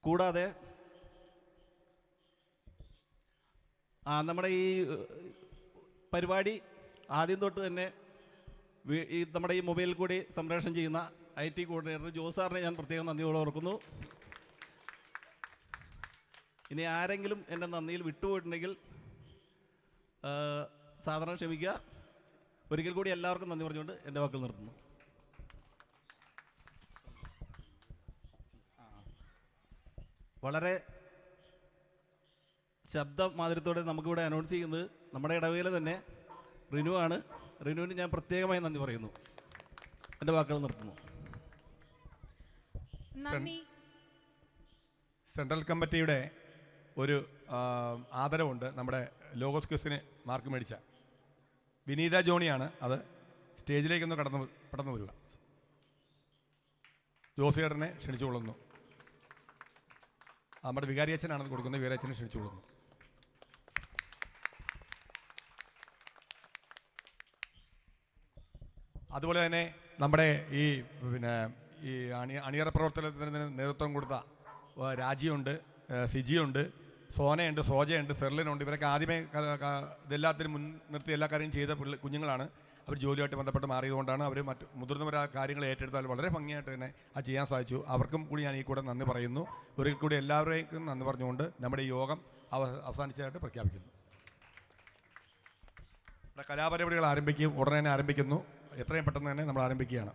കൂടാതെ നമ്മുടെ ഈ പരിപാടി ആദ്യം തൊട്ട് തന്നെ നമ്മുടെ ഈ മൊബൈലിൽ കൂടി സംപ്രേഷണം ചെയ്യുന്ന IT കോർഡിനേറ്റർ ജോസ് സാറിനെ ഞാൻ പ്രത്യേകം നന്ദിയോടെ ഓർക്കുന്നു. ഇനി ആരെങ്കിലും എൻ്റെ നന്ദിയിൽ വിട്ടുപോയിട്ടുണ്ടെങ്കിൽ സാധാരണ ക്ഷമിക്കുക. ഒരിക്കൽ കൂടി എല്ലാവർക്കും നന്ദി പറഞ്ഞുകൊണ്ട് എൻ്റെ വാക്കുകൾ നിർത്തുന്നു. വളരെ ശബ്ദമാധുര്യത്തോടെ നമുക്കിവിടെ അനൗൺസ് ചെയ്യുന്നത് നമ്മുടെ ഇടവകയിലെ തന്നെ റിനു ആണ്. റിനുവിന് ഞാൻ പ്രത്യേകമായി നന്ദി പറയുന്നു. എൻ്റെ വാക്കുകൾ നിർത്തുന്നു. നന്ദി. സെൻട്രൽ കമ്മിറ്റിയുടെ ഒരു ആദരവുണ്ട്. നമ്മുടെ ലോഗോസ് ക്വിസിന് മാർക്ക് മേടിച്ച വിനീത ജോണിയാണ്. അത് സ്റ്റേജിലേക്കൊന്ന് കടന്നു വരിക. ജോസിയേട്ടനെ ക്ഷണിച്ചുകൊള്ളുന്നു. നമ്മുടെ വികാരിയച്ഛനാണ് കൊടുക്കുന്നത്. വികാരിയച്ഛനെ ക്ഷണിച്ചുകൊള്ളുന്നു. അതുപോലെ തന്നെ നമ്മുടെ ഈ അണിയറ പ്രവർത്തനത്തിന് നേതൃത്വം കൊടുത്ത രാജിയുണ്ട്, സിജിയുണ്ട്, സോനയുണ്ട്, സോജയുണ്ട്, സെർലിനുണ്ട്. ഇവരൊക്കെ ആദ്യമേ ഇതെല്ലാത്തിനും നിർത്തി എല്ലാ കാര്യവും ചെയ്ത കുഞ്ഞുങ്ങളാണ്. അവർ ജോലിയായിട്ട് ബന്ധപ്പെട്ട് മാറിയതുകൊണ്ടാണ് അവർ മറ്റ് മുതിർന്നവരാ കാര്യങ്ങൾ ഏറ്റെടുത്താൽ വളരെ ഭംഗിയായിട്ട് തന്നെ അത് ചെയ്യാൻ സാധിച്ചു. അവർക്കും കൂടി ഞാൻ ഈ കൂടെ നന്ദി പറയുന്നു. ഒരിക്കൽ കൂടി എല്ലാവരേക്കും നന്ദി പറഞ്ഞുകൊണ്ട് നമ്മുടെ ഈ യോഗം അവസാനിച്ചതായിട്ട് പ്രഖ്യാപിക്കുന്നു. ഇവിടെ കലാപരിപാടികൾ ഉടനെ തന്നെ ആരംഭിക്കുന്നു. എത്രയും പെട്ടെന്ന് തന്നെ നമ്മൾ ആരംഭിക്കുകയാണ്.